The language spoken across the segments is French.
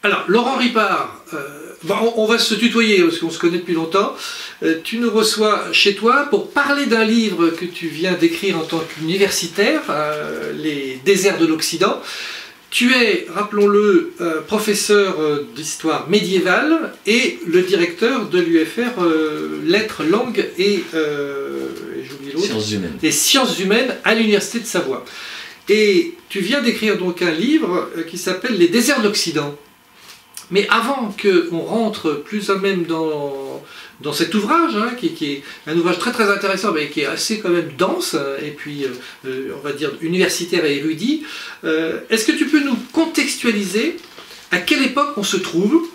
Alors, Laurent Ripart, on va se tutoyer parce qu'on se connaît depuis longtemps. Tu nous reçois chez toi pour parler d'un livre que tu viens d'écrire en tant qu'universitaire, Les déserts de l'Occident. Tu es, rappelons-le, professeur d'histoire médiévale et le directeur de l'UFR Lettres, Langues et j'oublie l'autre, Sciences humaines. Les sciences humaines à l'Université de Savoie. Et tu viens d'écrire donc un livre qui s'appelle Les déserts de l'Occident. Mais avant qu'on rentre plus ou même dans cet ouvrage, hein, qui est un ouvrage très très intéressant, mais qui est assez quand même dense, et puis on va dire universitaire et érudit, est-ce que tu peux nous contextualiser à quelle époque on se trouve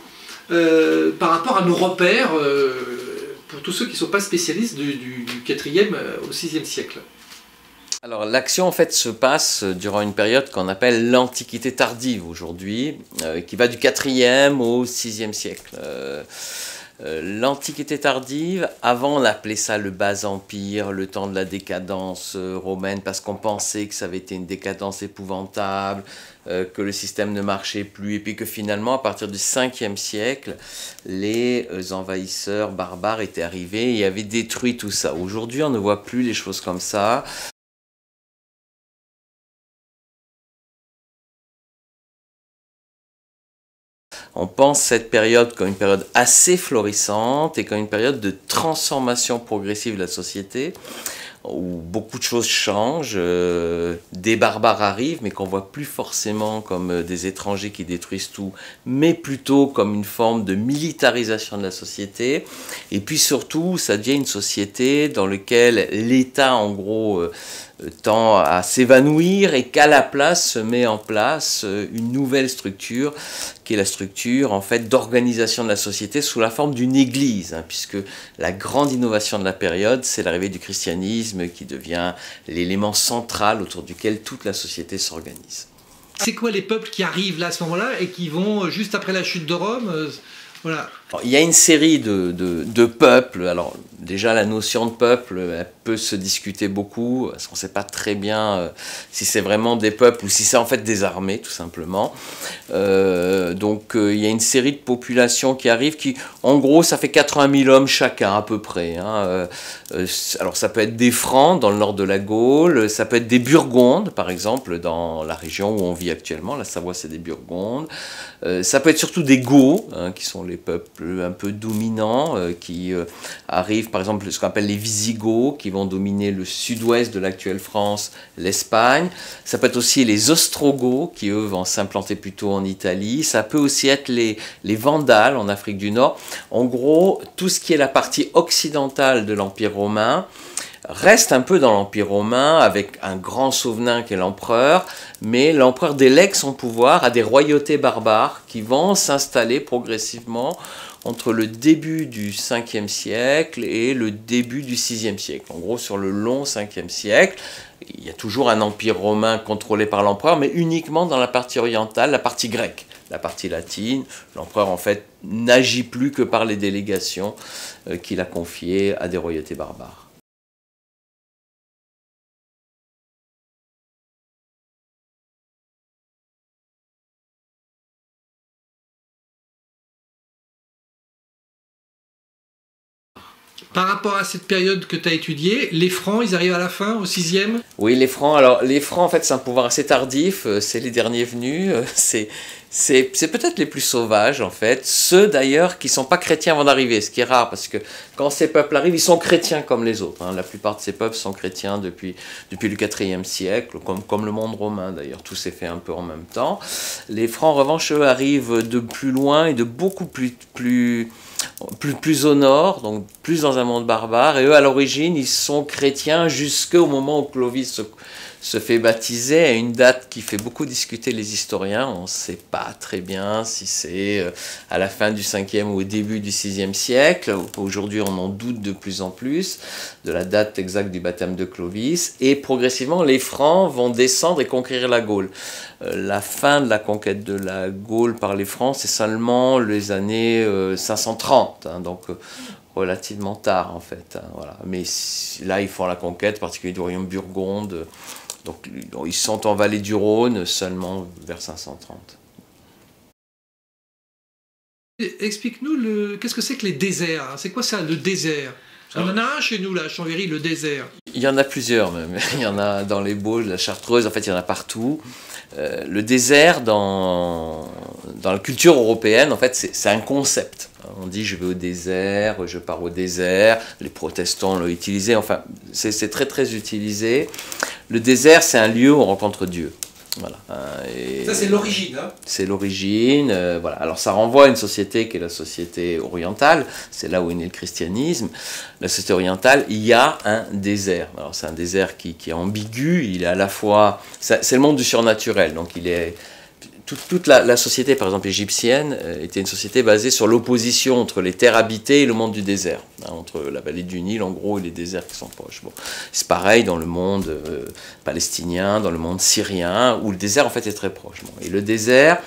par rapport à nos repères, pour tous ceux qui ne sont pas spécialistes du 4e au 6e siècle? Alors l'action en fait se passe durant une période qu'on appelle l'Antiquité tardive aujourd'hui, qui va du 4e au 6e siècle. L'Antiquité tardive, avant on appelait ça le Bas Empire, le temps de la décadence romaine, parce qu'on pensait que ça avait été une décadence épouvantable, que le système ne marchait plus, et puis que finalement à partir du 5e siècle, les envahisseurs barbares étaient arrivés et avaient détruit tout ça. Aujourd'hui on ne voit plus les choses comme ça. On pense cette période comme une période assez florissante et comme une période de transformation progressive de la société, où beaucoup de choses changent, des barbares arrivent, mais qu'on voit plus forcément comme des étrangers qui détruisent tout, mais plutôt comme une forme de militarisation de la société. Et puis surtout, ça devient une société dans laquelle l'État, en gros, tend à s'évanouir et qu'à la place se met en place une nouvelle structure qui est la structure en fait d'organisation de la société sous la forme d'une église, hein, puisque la grande innovation de la période, c'est l'arrivée du christianisme qui devient l'élément central autour duquel toute la société s'organise. C'est quoi les peuples qui arrivent là à ce moment-là et qui vont juste après la chute de Rome voilà. Alors, il y a une série de peuples. Alors déjà la notion de peuple, elle peut se discuter beaucoup, parce qu'on ne sait pas très bien si c'est vraiment des peuples ou si c'est en fait des armées tout simplement. Donc il y a une série de populations qui arrivent qui, en gros, ça fait 80 000 hommes chacun à peu près. Hein. Alors ça peut être des Francs dans le nord de la Gaule, ça peut être des Burgondes par exemple dans la région où on vit actuellement, la Savoie c'est des Burgondes. Ça peut être surtout des Goths, hein, qui sont les peuples un peu dominants, qui arrivent par exemple ce qu'on appelle les Visigoths, qui vont dominer le sud-ouest de l'actuelle France, l'Espagne. Ça peut être aussi les Ostrogoths, qui eux vont s'implanter plutôt en Italie. Ça peut aussi être les Vandales en Afrique du Nord. En gros, tout ce qui est la partie occidentale de l'Empire romain reste un peu dans l'Empire romain avec un grand souvenir qui est l'empereur, mais l'empereur délègue son pouvoir à des royautés barbares qui vont s'installer progressivement entre le début du 5e siècle et le début du 6e siècle. En gros, sur le long 5e siècle, il y a toujours un empire romain contrôlé par l'empereur, mais uniquement dans la partie orientale, la partie grecque. La partie latine, l'empereur en fait n'agit plus que par les délégations qu'il a confiées à des royautés barbares. Par rapport à cette période que tu as étudiée, les Francs, ils arrivent à la fin, au 6e? Oui, les Francs. Alors, les Francs, en fait, c'est un pouvoir assez tardif. C'est les derniers venus. C'est peut-être les plus sauvages, en fait. Ceux, d'ailleurs, qui ne sont pas chrétiens avant d'arriver, ce qui est rare, parce que quand ces peuples arrivent, ils sont chrétiens comme les autres. Hein. La plupart de ces peuples sont chrétiens depuis le 4e siècle, comme le monde romain, d'ailleurs. Tout s'est fait un peu en même temps. Les Francs, en revanche, eux, arrivent de plus loin et de beaucoup plus au nord, donc plus dans un monde barbare, et eux à l'origine ils sont chrétiens jusqu'au moment où Clovis se fait baptiser, à une date qui fait beaucoup discuter les historiens. On ne sait pas très bien si c'est à la fin du 5e ou au début du 6e siècle. Aujourd'hui on en doute de plus en plus de la date exacte du baptême de Clovis, et progressivement les Francs vont descendre et conquérir la Gaule. La fin de la conquête de la Gaule par les Francs, c'est seulement les années 530, hein, donc relativement tard en fait. Hein, voilà. Mais là, ils font la conquête, particulièrement du royaume burgonde, donc ils sont en vallée du Rhône seulement vers 530. Explique-nous qu'est-ce que c'est que les déserts, hein? C'est quoi ça, le désert? On en a un chez nous, là, à Chambéry, le désert. Il y en a plusieurs même. Il y en a dans les Bauges, la Chartreuse, en fait il y en a partout. Le désert, dans la culture européenne, en fait c'est un concept. On dit je vais au désert, je pars au désert, les protestants l'ont utilisé, enfin c'est très très utilisé. Le désert c'est un lieu où on rencontre Dieu. Voilà. Ça c'est l'origine. Hein. C'est l'origine. Voilà. Alors ça renvoie à une société qui est la société orientale. C'est là où est né le christianisme. La société orientale, il y a un désert. Alors c'est un désert qui est ambigu. Il est à la fois, c'est le monde du surnaturel. Donc il est toute la société, par exemple égyptienne, était une société basée sur l'opposition entre les terres habitées et le monde du désert, hein, entre la vallée du Nil, en gros, et les déserts qui sont proches. Bon. C'est pareil dans le monde palestinien, dans le monde syrien, où le désert, en fait, est très proche. Bon. Et le désert,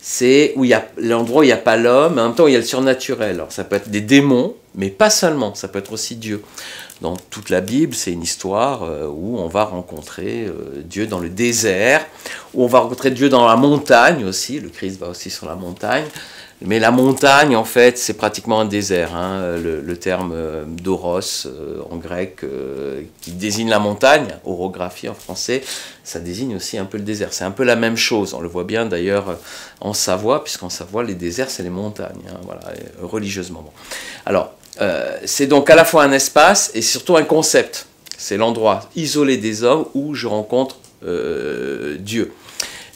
c'est l'endroit où il n'y a pas l'homme, mais en même temps, il y a le surnaturel. Alors, ça peut être des démons, mais pas seulement, ça peut être aussi Dieu. Dans toute la Bible, c'est une histoire où on va rencontrer Dieu dans le désert, où on va rencontrer Dieu dans la montagne aussi, le Christ va aussi sur la montagne, mais la montagne, en fait, c'est pratiquement un désert. Hein. Le terme d'oros en grec, qui désigne la montagne, orographie en français, ça désigne aussi un peu le désert. C'est un peu la même chose, on le voit bien d'ailleurs en Savoie, puisqu'en Savoie, les déserts, c'est les montagnes, hein, voilà, religieusement. Bon. Alors, c'est donc à la fois un espace et surtout un concept. C'est l'endroit isolé des hommes où je rencontre Dieu.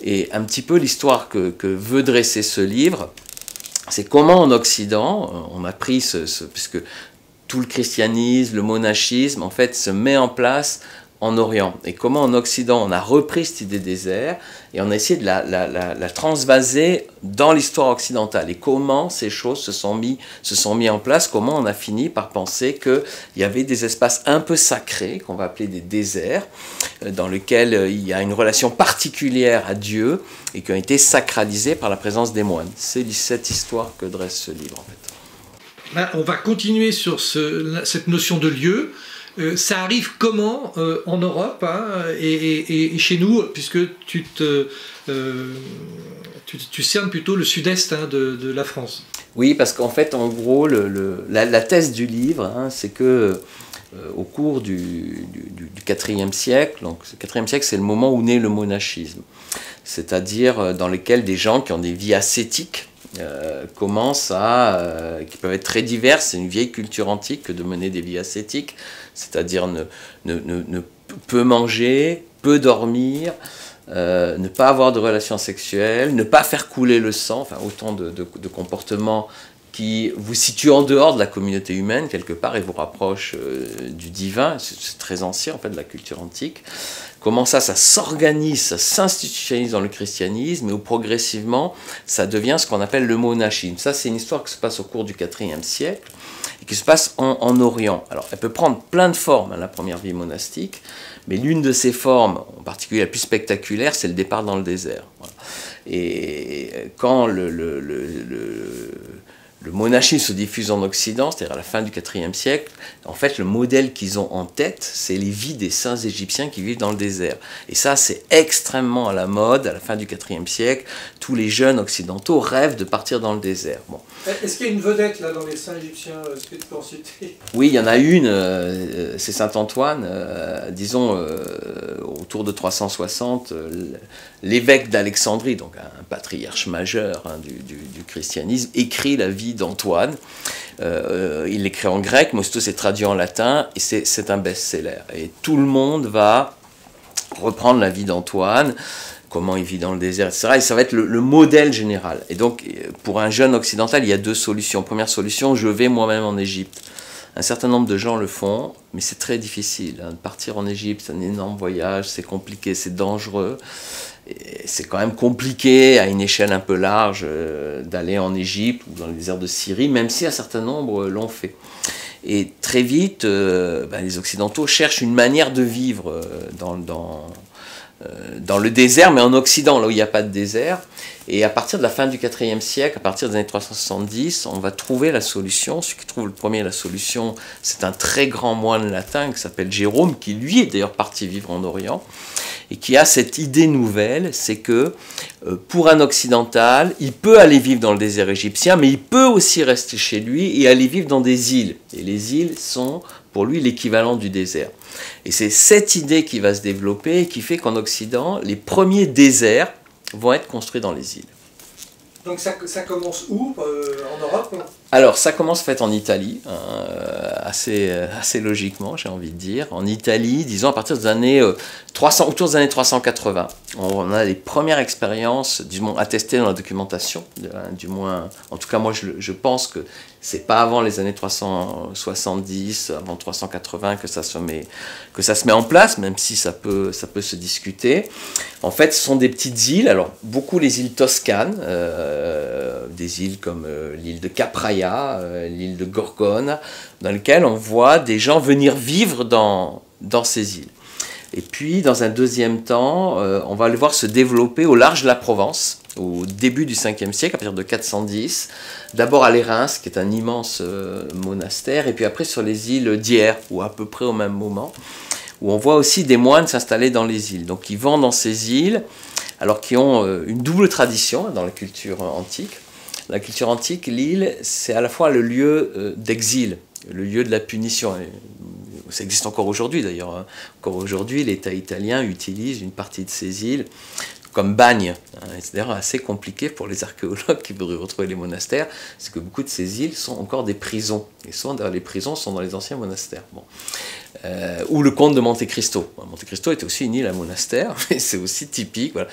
Et un petit peu l'histoire que veut dresser ce livre, c'est comment en Occident, on a pris puisque tout le christianisme, le monachisme, en fait, se met en place en Orient. Et comment en Occident, on a repris cette idée désert et on a essayé de la transvaser dans l'histoire occidentale. Et comment ces choses se sont mis en place, comment on a fini par penser qu'il y avait des espaces un peu sacrés, qu'on va appeler des déserts, dans lesquels il y a une relation particulière à Dieu et qui ont été sacralisés par la présence des moines. C'est cette histoire que dresse ce livre, en fait. Ben, on va continuer sur cette notion de lieu. Ça arrive comment en Europe, hein, et chez nous, puisque tu cernes plutôt le sud-est, hein, de la France. Oui, parce qu'en fait, en gros, la thèse du livre, hein, c'est que au cours du IVe siècle, donc le IVe siècle, c'est le moment où naît le monachisme, c'est-à-dire dans lequel des gens qui ont des vies ascétiques commencent qui peuvent être très diverses. C'est une vieille culture antique que de mener des vies ascétiques, c'est-à-dire ne peu manger, peu dormir, ne pas avoir de relations sexuelles, ne pas faire couler le sang, enfin autant de comportements qui vous situent en dehors de la communauté humaine quelque part et vous rapprochent du divin. C'est très ancien en fait de la culture antique. Comment ça s'organise, ça s'institutionnalise dans le christianisme et où progressivement ça devient ce qu'on appelle le monachisme. Ça c'est une histoire qui se passe au cours du IVe siècle et qui se passe en Orient. Alors elle peut prendre plein de formes, hein, la première vie monastique, mais l'une de ces formes, en particulier la plus spectaculaire, c'est le départ dans le désert. Voilà. Et quand le monachisme se diffuse en Occident, c'est-à-dire à la fin du IVe siècle, en fait, le modèle qu'ils ont en tête, c'est les vies des saints égyptiens qui vivent dans le désert. Et ça, c'est extrêmement à la mode, à la fin du IVe siècle. Tous les jeunes occidentaux rêvent de partir dans le désert. Bon. Est-ce qu'il y a une vedette là dans les saints égyptiens? Est-ce que tu peux en citer? Oui, il y en a une, c'est Saint Antoine, disons, autour de 360, l'évêque d'Alexandrie, donc un patriarche majeur, hein, du christianisme, écrit la vie d'Antoine. Il l'écrit en grec, mais surtout c'est traduit en latin, et c'est un best-seller. Et tout le monde va reprendre la vie d'Antoine, comment il vit dans le désert, etc. Et ça va être le modèle général. Et donc, pour un jeune occidental, il y a deux solutions. Première solution, je vais moi-même en Égypte. Un certain nombre de gens le font, mais c'est très difficile. Hein. Partir en Égypte, c'est un énorme voyage, c'est compliqué, c'est dangereux. C'est quand même compliqué, à une échelle un peu large, d'aller en Égypte ou dans le désert de Syrie, même si un certain nombre l'ont fait. Et très vite, les Occidentaux cherchent une manière de vivre dans le désert, mais en Occident, là où il n'y a pas de désert. Et à partir de la fin du IVe siècle, à partir des années 370, on va trouver la solution. Celui qui trouve le premier la solution, c'est un très grand moine latin qui s'appelle Jérôme, qui lui est d'ailleurs parti vivre en Orient, et qui a cette idée nouvelle, c'est que pour un occidental, il peut aller vivre dans le désert égyptien, mais il peut aussi rester chez lui et aller vivre dans des îles. Et les îles sont pour lui l'équivalent du désert. Et c'est cette idée qui va se développer et qui fait qu'en Occident, les premiers déserts vont être construits dans les îles. Donc ça commence où en Europe? Alors ça commence en fait en Italie, assez logiquement j'ai envie de dire. En Italie, disons à partir des années 300, autour des années 380, on a les premières expériences, disons attestées dans la documentation, du moins, en tout cas moi je pense que c'est pas avant les années 370, avant 380 que ça se met en place, même si ça peut se discuter. En fait, ce sont des petites îles, alors beaucoup les îles toscanes, des îles comme l'île de Capraia, l'île de Gorgone, dans lesquelles on voit des gens venir vivre dans ces îles. Et puis, dans un deuxième temps, on va le voir se développer au large de la Provence, au début du 5e siècle, à partir de 410, d'abord à Lérins, qui est un immense monastère, et puis après sur les îles d'Hyères, ou à peu près au même moment, où on voit aussi des moines s'installer dans les îles. Donc ils vont dans ces îles, alors qui ont une double tradition dans la culture antique. La culture antique, l'île, c'est à la fois le lieu d'exil, le lieu de la punition. Ça existe encore aujourd'hui d'ailleurs. Hein. Encore aujourd'hui, l'État italien utilise une partie de ces îles comme bagne. C'est d'ailleurs assez compliqué pour les archéologues qui voudraient retrouver les monastères, c'est que beaucoup de ces îles sont encore des prisons. Et souvent, les prisons sont dans les anciens monastères. Bon. Ou le comte de Monte Cristo. Monte Cristo était aussi une île à monastère, mais c'est aussi typique. Voilà.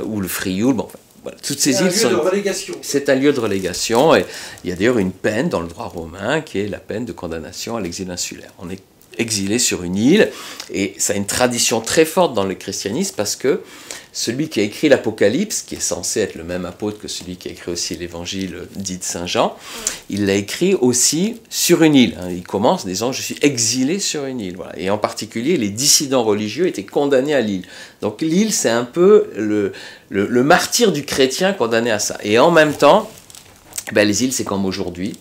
Ou le Frioul. Bon, enfin, voilà. Toutes ces îles sont. C'est un lieu de relégation. Et il y a d'ailleurs une peine dans le droit romain qui est la peine de condamnation à l'exil insulaire. On est exilé sur une île, et ça a une tradition très forte dans le christianisme parce que celui qui a écrit l'Apocalypse, qui est censé être le même apôtre que celui qui a écrit aussi l'évangile dit de Saint Jean, il l'a écrit aussi sur une île. Il commence en disant « je suis exilé sur une île ». Voilà. Et en particulier, les dissidents religieux étaient condamnés à l'île. Donc l'île, c'est un peu le martyr du chrétien condamné à ça. Et en même temps, ben, les îles, c'est comme aujourd'hui.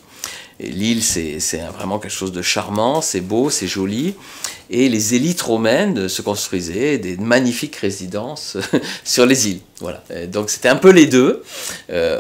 L'île, c'est vraiment quelque chose de charmant, c'est beau, c'est joli. Et les élites romaines se construisaient des magnifiques résidences sur les îles. Voilà. Donc c'était un peu les deux,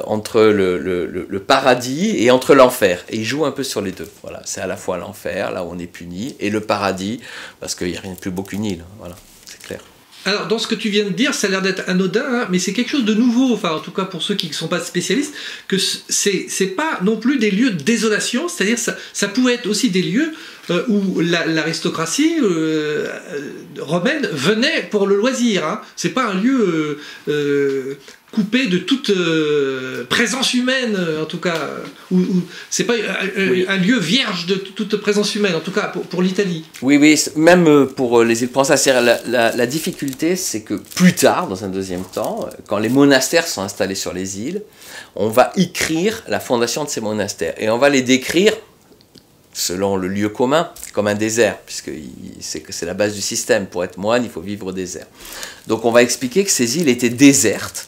entre le paradis et entre l'enfer. Et ils jouent un peu sur les deux. Voilà. C'est à la fois l'enfer, là où on est puni, et le paradis, parce qu'il n'y a rien de plus beau qu'une île. Voilà, c'est clair. Alors, dans ce que tu viens de dire, ça a l'air d'être anodin, hein, mais c'est quelque chose de nouveau, enfin, en tout cas pour ceux qui ne sont pas spécialistes, que c'est pas non plus des lieux de désolation, c'est-à-dire ça pouvait être aussi des lieux où l'aristocratie romaine venait pour le loisir. Hein. C'est pas un lieu coupé de toute présence humaine, en tout cas, c'est pas un lieu vierge de toute présence humaine, en tout cas pour l'Italie. Oui, oui, même pour les îles françaises, la difficulté, c'est que plus tard, dans un deuxième temps, quand les monastères sont installés sur les îles, on va écrire la fondation de ces monastères, et on va les décrire selon le lieu commun, comme un désert, puisque c'est la base du système. Pour être moine, il faut vivre au désert. Donc on va expliquer que ces îles étaient désertes,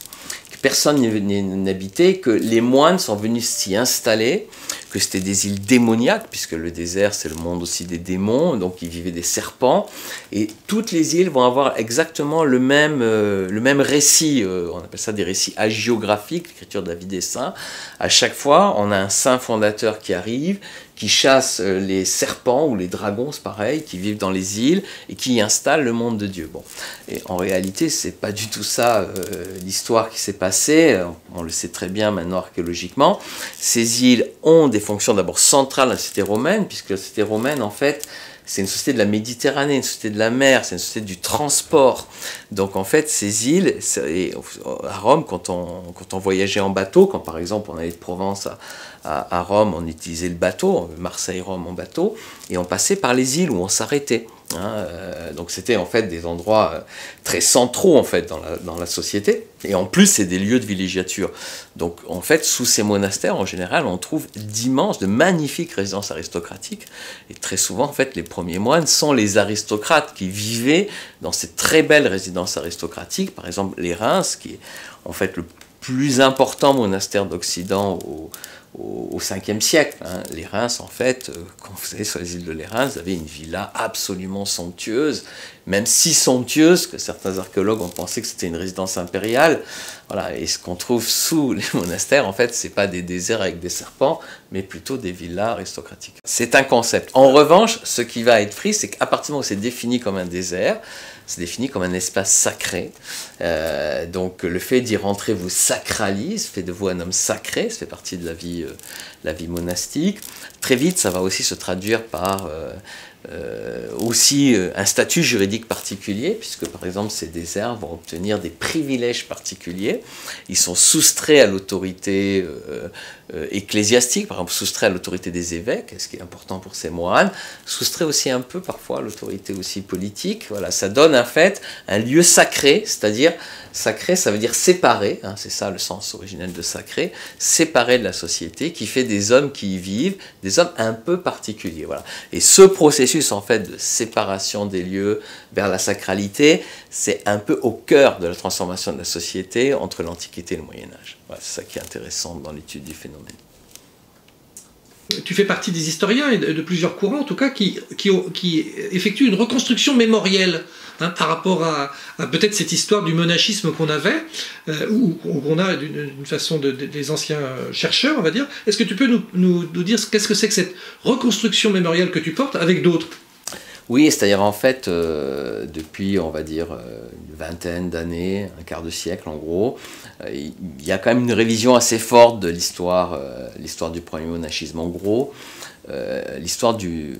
personne n'y habitait, que les moines sont venus s'y installer, que c'était des îles démoniaques, puisque le désert c'est le monde aussi des démons, donc il vivait des serpents, et toutes les îles vont avoir exactement le même récit, on appelle ça des récits hagiographiques, l'écriture de la vie des saints. À chaque fois, on a un saint fondateur qui arrive, qui chasse les serpents ou les dragons, c'est pareil, qui vivent dans les îles et qui y installent le monde de Dieu. Bon. Et en réalité, c'est pas du tout ça l'histoire qui s'est passée, on le sait très bien maintenant archéologiquement. Ces îles ont des fonctions d'abord centrales dans la cité romaine, puisque la cité romaine, en fait, c'est une société de la Méditerranée, une société de la mer, c'est une société du transport. Donc en fait, ces îles, à Rome, quand on voyageait en bateau, quand par exemple on allait de Provence à Rome, on utilisait le bateau, Marseille-Rome en bateau, et on passait par les îles où on s'arrêtait. Hein, donc c'était en fait des endroits très centraux en fait dans la société, et en plus c'est des lieux de villégiature. Donc en fait sous ces monastères en général on trouve de magnifiques résidences aristocratiques, et très souvent en fait les premiers moines sont les aristocrates qui vivaient dans ces très belles résidences aristocratiques. Par exemple les Reims, qui est en fait le plus important monastère d'Occident au 5e siècle. Hein. Les Reims, en fait, quand vous allez sur les îles de Lérins, vous avez une villa absolument somptueuse, même si somptueuse que certains archéologues ont pensé que c'était une résidence impériale. Voilà. Et ce qu'on trouve sous les monastères, en fait, c'est pas des déserts avec des serpents, mais plutôt des villas aristocratiques. C'est un concept. En revanche, ce qui va être pris, c'est qu'à partir du moment où c'est défini comme un désert, c'est défini comme un espace sacré. Donc le fait d'y rentrer vous sacralise, fait de vous un homme sacré, ça fait partie de la vie monastique. Très vite, ça va aussi se traduire par aussi un statut juridique particulier, puisque par exemple ces déserts vont obtenir des privilèges particuliers. Ils sont soustraits à l'autorité ecclésiastique, par exemple soustraits à l'autorité des évêques, ce qui est important pour ces moines, soustraits aussi un peu parfois à l'autorité aussi politique. Voilà, ça donne en fait un lieu sacré, c'est-à-dire sacré, ça veut dire séparé, hein, c'est ça le sens originel de sacré, séparé de la société, qui fait des hommes qui y vivent, des hommes un peu particuliers. Voilà. Et ce processus en fait de séparation des lieux vers la sacralité, c'est un peu au cœur de la transformation de la société entre l'Antiquité et le Moyen-Âge. Voilà, c'est ça qui est intéressant dans l'étude du phénomène. Tu fais partie des historiens et de plusieurs courants, en tout cas, qui effectuent une reconstruction mémorielle, hein, par rapport à peut-être cette histoire du monachisme qu'on avait, ou qu'on a d'une façon des anciens chercheurs, on va dire. Est-ce que tu peux nous dire qu'est-ce que c'est que cette reconstruction mémorielle que tu portes avec d'autres ? Oui, c'est-à-dire en fait, depuis, on va dire, une vingtaine d'années, un quart de siècle en gros, il y a quand même une révision assez forte de l'histoire du premier monachisme. En gros, l'histoire du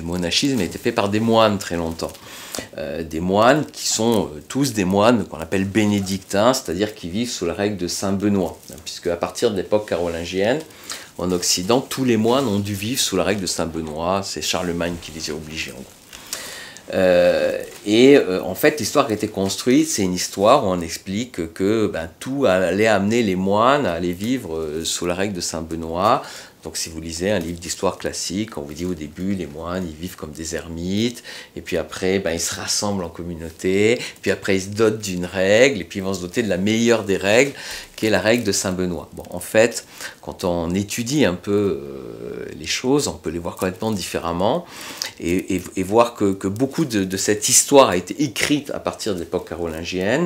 monachisme a été faite par des moines très longtemps. Des moines qui sont tous des moines qu'on appelle bénédictins, c'est-à-dire qui vivent sous la règle de Saint Benoît, puisque à partir de l'époque carolingienne, en Occident, tous les moines ont dû vivre sous la règle de Saint Benoît, c'est Charlemagne qui les a obligés en gros. En fait, l'histoire qui a été construite, c'est une histoire où on explique que tout allait amener les moines à aller vivre sous la règle de Saint Benoît. Donc si vous lisez un livre d'histoire classique, on vous dit au début, les moines, ils vivent comme des ermites, et puis après, ils se rassemblent en communauté, puis après, ils se dotent d'une règle, et puis ils vont se doter de la meilleure des règles, qui est la règle de Saint Benoît. Bon, en fait, quand on étudie un peu les choses, on peut les voir complètement différemment, et voir que beaucoup de cette histoire a été écrite à partir de l'époque carolingienne,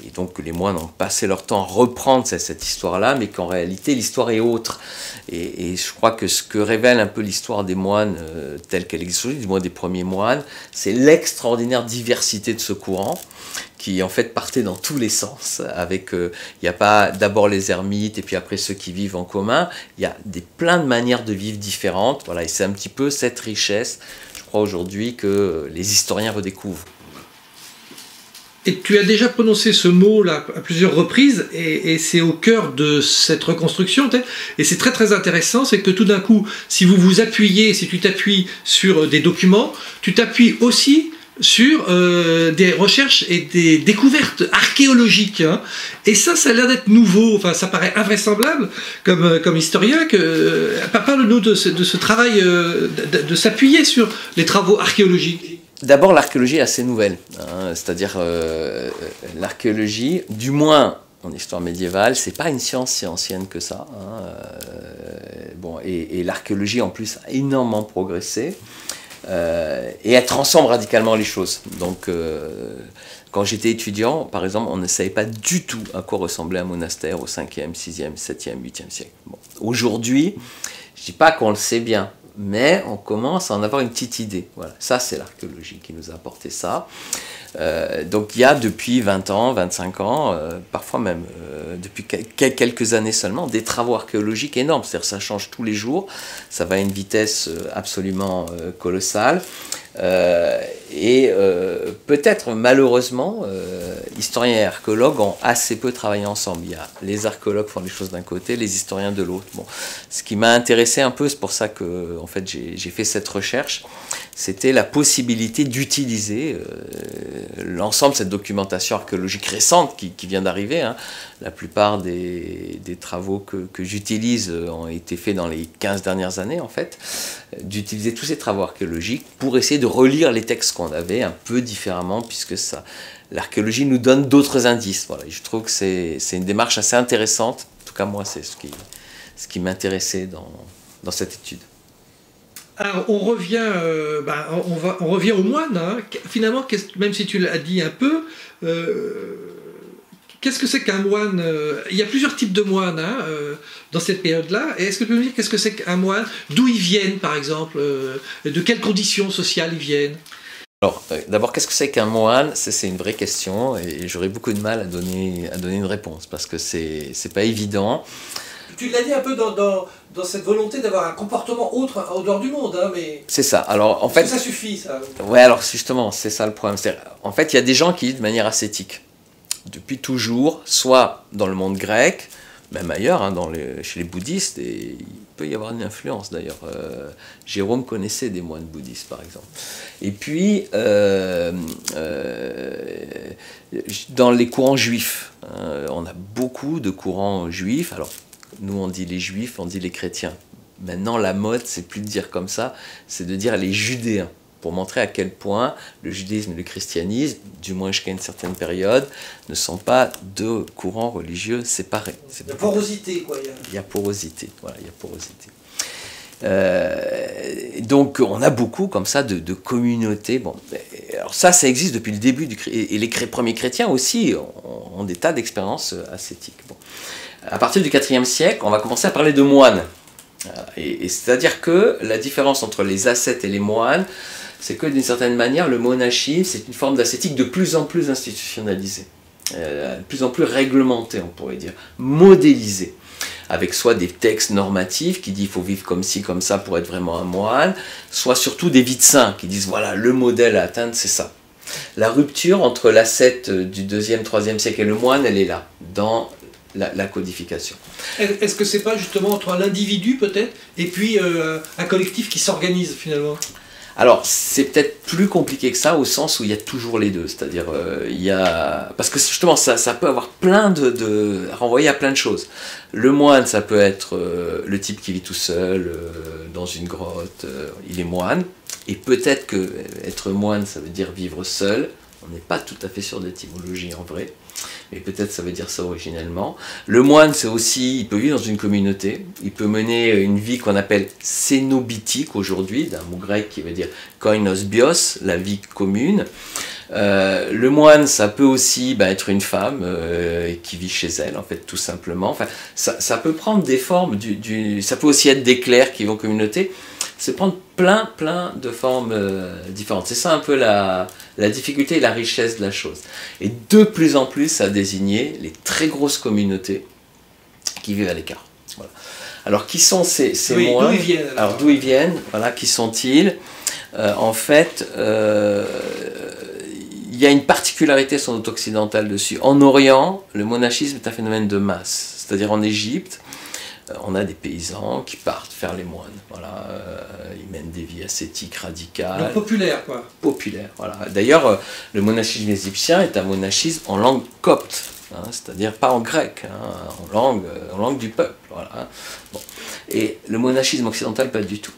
et donc que les moines ont passé leur temps à reprendre cette histoire-là, mais qu'en réalité l'histoire est autre. Et je crois que ce que révèle un peu l'histoire des moines telle qu'elle existe aujourd'hui, du moins des premiers moines, c'est l'extraordinaire diversité de ce courant, qui en fait partait dans tous les sens, avec, il n'y a pas d'abord les ermites, et puis après ceux qui vivent en commun, il y a plein de manières de vivre différentes, voilà, et c'est un petit peu cette richesse, je crois aujourd'hui, que les historiens redécouvrent. Et tu as déjà prononcé ce mot-là à plusieurs reprises, et c'est au cœur de cette reconstruction, et c'est très très intéressant, c'est que tout d'un coup, si tu t'appuies sur des documents, tu t'appuies aussi sur des recherches et des découvertes archéologiques, hein. Et ça a l'air d'être nouveau, enfin ça paraît invraisemblable comme historien. Parle-nous de ce travail de s'appuyer sur les travaux archéologiques. D'abord, l'archéologie est assez nouvelle, hein, c'est-à-dire l'archéologie, du moins en histoire médiévale, c'est pas une science si ancienne que ça, hein, et l'archéologie en plus a énormément progressé, et elle transforme radicalement les choses. Donc quand j'étais étudiant, par exemple, on ne savait pas du tout à quoi ressemblait un monastère au 5e, 6e, 7e, 8e siècle. Bon. Aujourd'hui, je ne dis pas qu'on le sait bien, mais on commence à en avoir une petite idée. Voilà. Ça, c'est l'archéologie qui nous a apporté ça. Donc il y a depuis 20 ans, 25 ans, parfois même depuis quelques années seulement, des travaux archéologiques énormes. C'est-à-dire que ça change tous les jours, ça va à une vitesse absolument colossale. Peut-être malheureusement, historiens et archéologues ont assez peu travaillé ensemble. Il y a les archéologues font les choses d'un côté, les historiens de l'autre. Bon, ce qui m'a intéressé un peu, c'est pour ça que en fait, j'ai fait cette recherche, c'était la possibilité d'utiliser l'ensemble de cette documentation archéologique récente qui vient d'arriver. Hein. La plupart des travaux que j'utilise ont été faits dans les 15 dernières années, en fait, d'utiliser tous ces travaux archéologiques pour essayer de relire les textes qu'on avait un peu différemment, puisque l'archéologie nous donne d'autres indices. Voilà, je trouve que c'est une démarche assez intéressante. En tout cas, moi, c'est ce qui m'intéressait dans cette étude. Alors, on revient, on revient aux moines. Hein. Finalement, même si tu l'as dit un peu, qu'est-ce que c'est qu'un moine? Il y a plusieurs types de moines hein, dans cette période-là. Et est-ce que tu peux me dire qu'est-ce que c'est qu'un moine? D'où ils viennent, par exemple? De quelles conditions sociales ils viennent? Alors, d'abord, qu'est-ce que c'est qu'un moine? C'est une vraie question et j'aurais beaucoup de mal à donner une réponse parce que c'est pas évident. Tu l'as dit un peu dans cette volonté d'avoir un comportement autre en dehors du monde, hein, mais... C'est ça. Alors, en fait... ça suffit, ça. Ouais, alors justement, c'est ça le problème. En fait, il y a des gens qui vivent de manière ascétique. Depuis toujours, soit dans le monde grec, même ailleurs, hein, chez les bouddhistes, et il peut y avoir une influence d'ailleurs. Jérôme connaissait des moines bouddhistes, par exemple. Et puis, dans les courants juifs, on a beaucoup de courants juifs. Alors, nous, on dit les juifs, on dit les chrétiens. Maintenant, la mode, c'est plus de dire comme ça, c'est de dire les judéens, pour montrer à quel point le judaïsme et le christianisme, du moins jusqu'à une certaine période, ne sont pas deux courants religieux séparés. Il y a porosité, quoi. Il y a porosité, voilà, il y a porosité. Donc on a beaucoup comme ça de communautés. Bon, alors ça existe depuis le début et les premiers chrétiens aussi ont des tas d'expériences ascétiques. Bon. À partir du IVe siècle, on va commencer à parler de moines. Et c'est-à-dire que la différence entre les ascètes et les moines, c'est que d'une certaine manière, le monachisme, c'est une forme d'ascétique de plus en plus institutionnalisée, de plus en plus réglementée, on pourrait dire, modélisée, avec soit des textes normatifs qui disent qu'il faut vivre comme ci, comme ça pour être vraiment un moine, soit surtout des vies de saints qui disent voilà, le modèle à atteindre, c'est ça. La rupture entre l'ascète du 2e, 3e siècle et le moine, elle est là, dans la codification. Est-ce que c'est pas justement entre l'individu peut-être et puis un collectif qui s'organise finalement? Alors, c'est peut-être plus compliqué que ça, au sens où il y a toujours les deux. C'est-à-dire, parce que justement, ça peut avoir renvoyer à plein de choses. Le moine, ça peut être le type qui vit tout seul, dans une grotte, il est moine. Et peut-être que être moine, ça veut dire vivre seul. On n'est pas tout à fait sûr d'étymologie en vrai. Mais peut-être ça veut dire ça originellement. Le moine, c'est aussi, il peut vivre dans une communauté, il peut mener une vie qu'on appelle cénobitique aujourd'hui, d'un mot grec qui veut dire koinos bios, la vie commune. Le moine, ça peut aussi être une femme qui vit chez elle, en fait, tout simplement. Enfin, ça peut prendre des formes, ça peut aussi être des clercs qui vont en communauté. C'est prendre plein de formes différentes. C'est ça un peu la difficulté et la richesse de la chose. Et de plus en plus, ça a désigné les très grosses communautés qui vivent à l'écart. Voilà. Alors, qui sont ces moines? D'où ils viennent? Alors, d'où ils viennent? Voilà, qui sont-ils? En fait, il y a une particularité sur notre occidental dessus. En Orient, le monachisme est un phénomène de masse. C'est-à-dire en Égypte, on a des paysans qui partent faire les moines. Voilà, ils mènent des vies ascétiques radicales. Donc populaire, quoi. Populaire, voilà. D'ailleurs, le monachisme égyptien est un monachisme en langue copte, hein, c'est-à-dire pas en grec, hein, en langue du peuple. Voilà, hein. Bon. Et le monachisme occidental, pas du tout.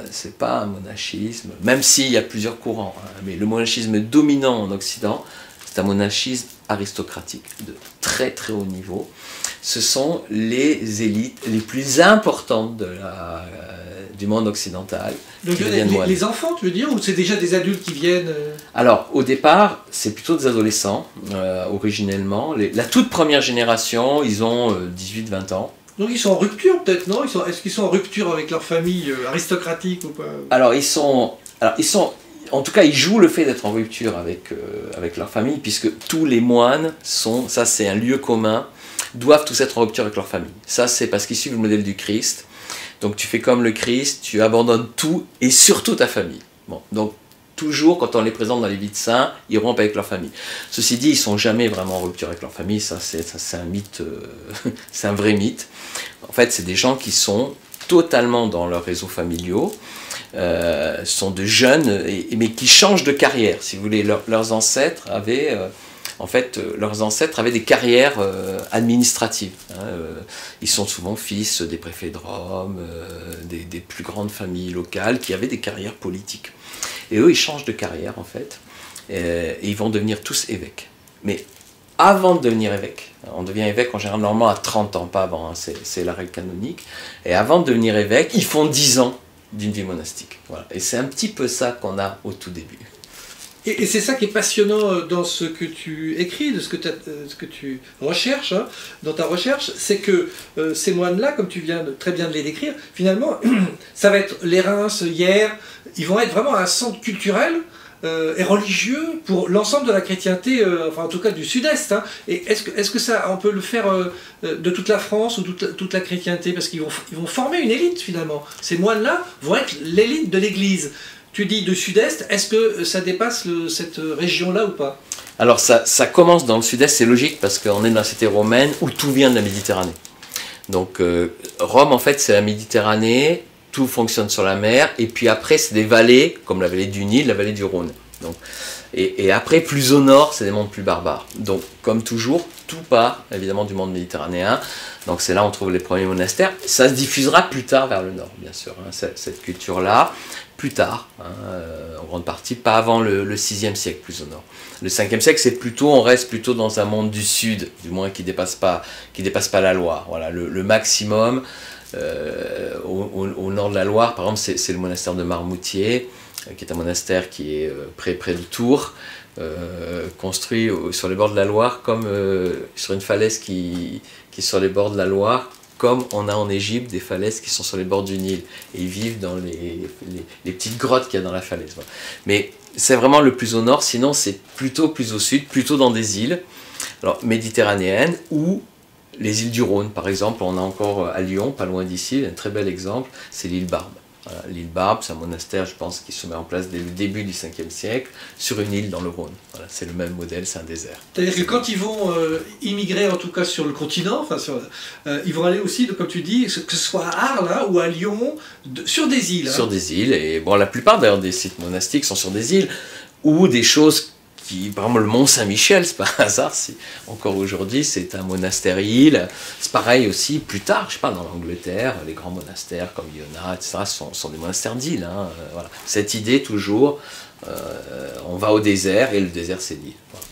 C'est pas un monachisme, même s'il y a plusieurs courants, hein, mais le monachisme dominant en Occident, c'est un monachisme aristocratique de très très haut niveau. Ce sont les élites les plus importantes du monde occidental. Donc les enfants, tu veux dire, ou c'est déjà des adultes qui viennent Alors, au départ, c'est plutôt des adolescents, originellement. La toute première génération, ils ont 18-20 ans. Donc ils sont en rupture peut-être, non? Est-ce qu'ils sont en rupture avec leur famille aristocratique ou pas? Alors, en tout cas, ils jouent le fait d'être en rupture avec leur famille, puisque tous les moines ça c'est un lieu commun, doivent tous être en rupture avec leur famille. Ça, c'est parce qu'ils suivent le modèle du Christ. Donc tu fais comme le Christ, tu abandonnes tout et surtout ta famille. Bon, donc toujours, quand on les présente dans les vies de saints, ils rompent avec leur famille. Ceci dit, ils ne sont jamais vraiment en rupture avec leur famille, ça c'est un mythe, c'est un vrai mythe. En fait, c'est des gens qui sont totalement dans leurs réseaux familiaux, sont de jeunes, mais qui changent de carrière. Si vous voulez, leurs ancêtres avaient... leurs ancêtres avaient des carrières administratives. Ils sont souvent fils des préfets de Rome, des plus grandes familles locales qui avaient des carrières politiques. Et eux, ils changent de carrière, en fait, et ils vont devenir tous évêques. Mais avant de devenir évêque, on devient évêque en général normalement à 30 ans, pas avant, hein, c'est la règle canonique, et avant de devenir évêque, ils font 10 ans d'une vie monastique. Voilà. Et c'est un petit peu ça qu'on a au tout début. Et c'est ça qui est passionnant dans ce que tu écris, de ce que tu recherches, hein, dans ta recherche, c'est que ces moines-là, comme tu viens très bien de les décrire, finalement, ça va être les Reims, Hyères, ils vont être vraiment un centre culturel et religieux pour l'ensemble de la chrétienté, enfin en tout cas du Sud-Est. Hein. Et est-ce que ça, on peut le faire de toute la France ou toute la chrétienté, parce qu'ils vont former une élite finalement. Ces moines-là vont être l'élite de l'Église. Tu dis de Sud-Est, est-ce que ça dépasse cette région-là ou pas? Alors ça commence dans le Sud-Est, c'est logique, parce qu'on est dans la cité romaine où tout vient de la Méditerranée. Donc Rome, en fait, c'est la Méditerranée, tout fonctionne sur la mer, et puis après, c'est des vallées, comme la vallée du Nil, la vallée du Rhône. Donc, et après, plus au nord, c'est des mondes plus barbares. Donc, comme toujours, tout part, évidemment, du monde méditerranéen. Donc, c'est là où on trouve les premiers monastères. Ça se diffusera plus tard vers le nord, bien sûr, hein, cette culture-là. Plus tard, hein, en grande partie, pas avant le 6e siècle, plus au nord. Le 5e siècle, c'est plutôt, on reste plutôt dans un monde du sud, du moins qui dépasse pas la Loire. Voilà, le maximum au nord de la Loire, par exemple, c'est le monastère de Marmoutier, qui est un monastère qui est près de Tours, construit sur les bords de la Loire, comme sur une falaise qui est sur les bords de la Loire, comme on a en Égypte des falaises qui sont sur les bords du Nil. Et ils vivent dans les petites grottes qu'il y a dans la falaise. Voilà. Mais c'est vraiment le plus au nord, sinon c'est plutôt plus au sud, plutôt dans des îles alors, méditerranéennes, ou les îles du Rhône, par exemple. On a encore à Lyon, pas loin d'ici, un très bel exemple, c'est l'île Barbe. Voilà, l'île Barbe, c'est un monastère, je pense, qui se met en place dès le début du 5e siècle, sur une île dans le Rhône. Voilà, c'est le même modèle, c'est un désert. C'est-à-dire que quand ils vont immigrer, en tout cas sur le continent, enfin ils vont aller aussi, comme tu dis, que ce soit à Arles hein, ou à Lyon, sur des îles. Hein. Sur des îles, et bon, la plupart d'ailleurs des sites monastiques sont sur des îles, ou des choses par exemple, le Mont Saint-Michel, c'est pas un hasard, si encore aujourd'hui c'est un monastère-île. C'est pareil aussi, plus tard, je sais pas, dans l'Angleterre, les grands monastères comme Iona, etc., sont des monastères d'île. Hein, voilà. Cette idée, toujours, on va au désert, et le désert, c'est l'île. Voilà.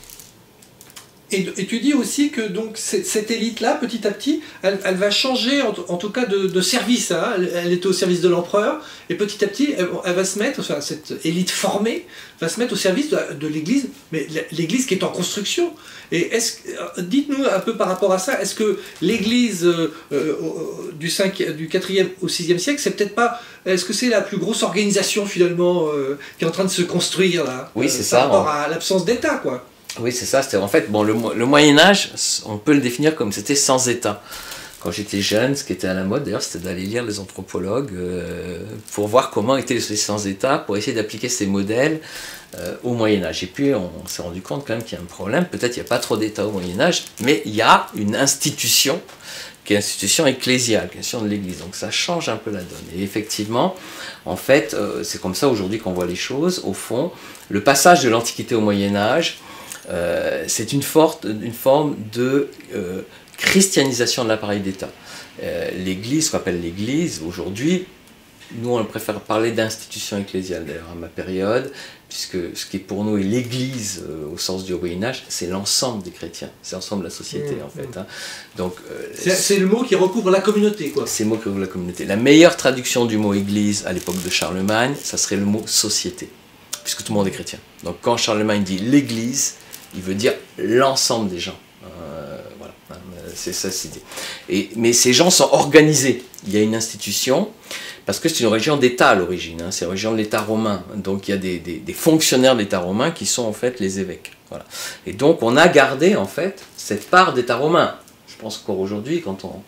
Et tu dis aussi que donc, cette élite-là, petit à petit, elle va changer, en tout cas, de service. Hein. Elle était au service de l'empereur, et petit à petit, elle va se mettre, enfin, cette élite formée, va se mettre au service de l'Église, mais l'Église qui est en construction. Et dites-nous un peu par rapport à ça, est-ce que l'Église du 4e au 6e siècle, c'est peut-être pas... Est-ce que c'est la plus grosse organisation, finalement, qui est en train de se construire, là? Oui, c'est ça. Par rapport à l'absence d'État, quoi. Oui, c'est ça. En fait, bon, le Moyen-Âge, on peut le définir comme c'était sans État. Quand j'étais jeune, ce qui était à la mode, d'ailleurs, c'était d'aller lire les anthropologues pour voir comment étaient les sociétés sans État, pour essayer d'appliquer ces modèles au Moyen-Âge. Et puis, on s'est rendu compte quand même qu'il y a un problème. Peut-être qu'il n'y a pas trop d'État au Moyen-Âge, mais il y a une institution qui est l'institution ecclésiale, qui est l'institution de l'Église. Donc ça change un peu la donne. Et effectivement, en fait, c'est comme ça aujourd'hui qu'on voit les choses. Au fond, le passage de l'Antiquité au Moyen-Âge, c'est une forme de christianisation de l'appareil d'État. L'Église, ce qu'on appelle l'Église, aujourd'hui, nous on préfère parler d'institution ecclésiale d'ailleurs à ma période, puisque ce qui pour nous est l'Église au sens du Moyen-Âge, c'est l'ensemble des chrétiens, c'est l'ensemble de la société en fait. Hein. Donc c'est le mot qui recouvre la communauté, quoi. C'est le mot qui recouvre la communauté. La meilleure traduction du mot Église à l'époque de Charlemagne, ça serait le mot société, puisque tout le monde est chrétien. Donc quand Charlemagne dit l'Église, il veut dire l'ensemble des gens. Voilà, c'est ça cette idée. Mais ces gens sont organisés. Il y a une institution, parce que c'est une région d'État à l'origine, hein, c'est une région de l'État romain. Donc il y a des fonctionnaires de l'État romain qui sont en fait les évêques. Voilà. Et donc on a gardé en fait cette part d'État romain. Je pense qu'aujourd'hui, aujourd'hui, quand on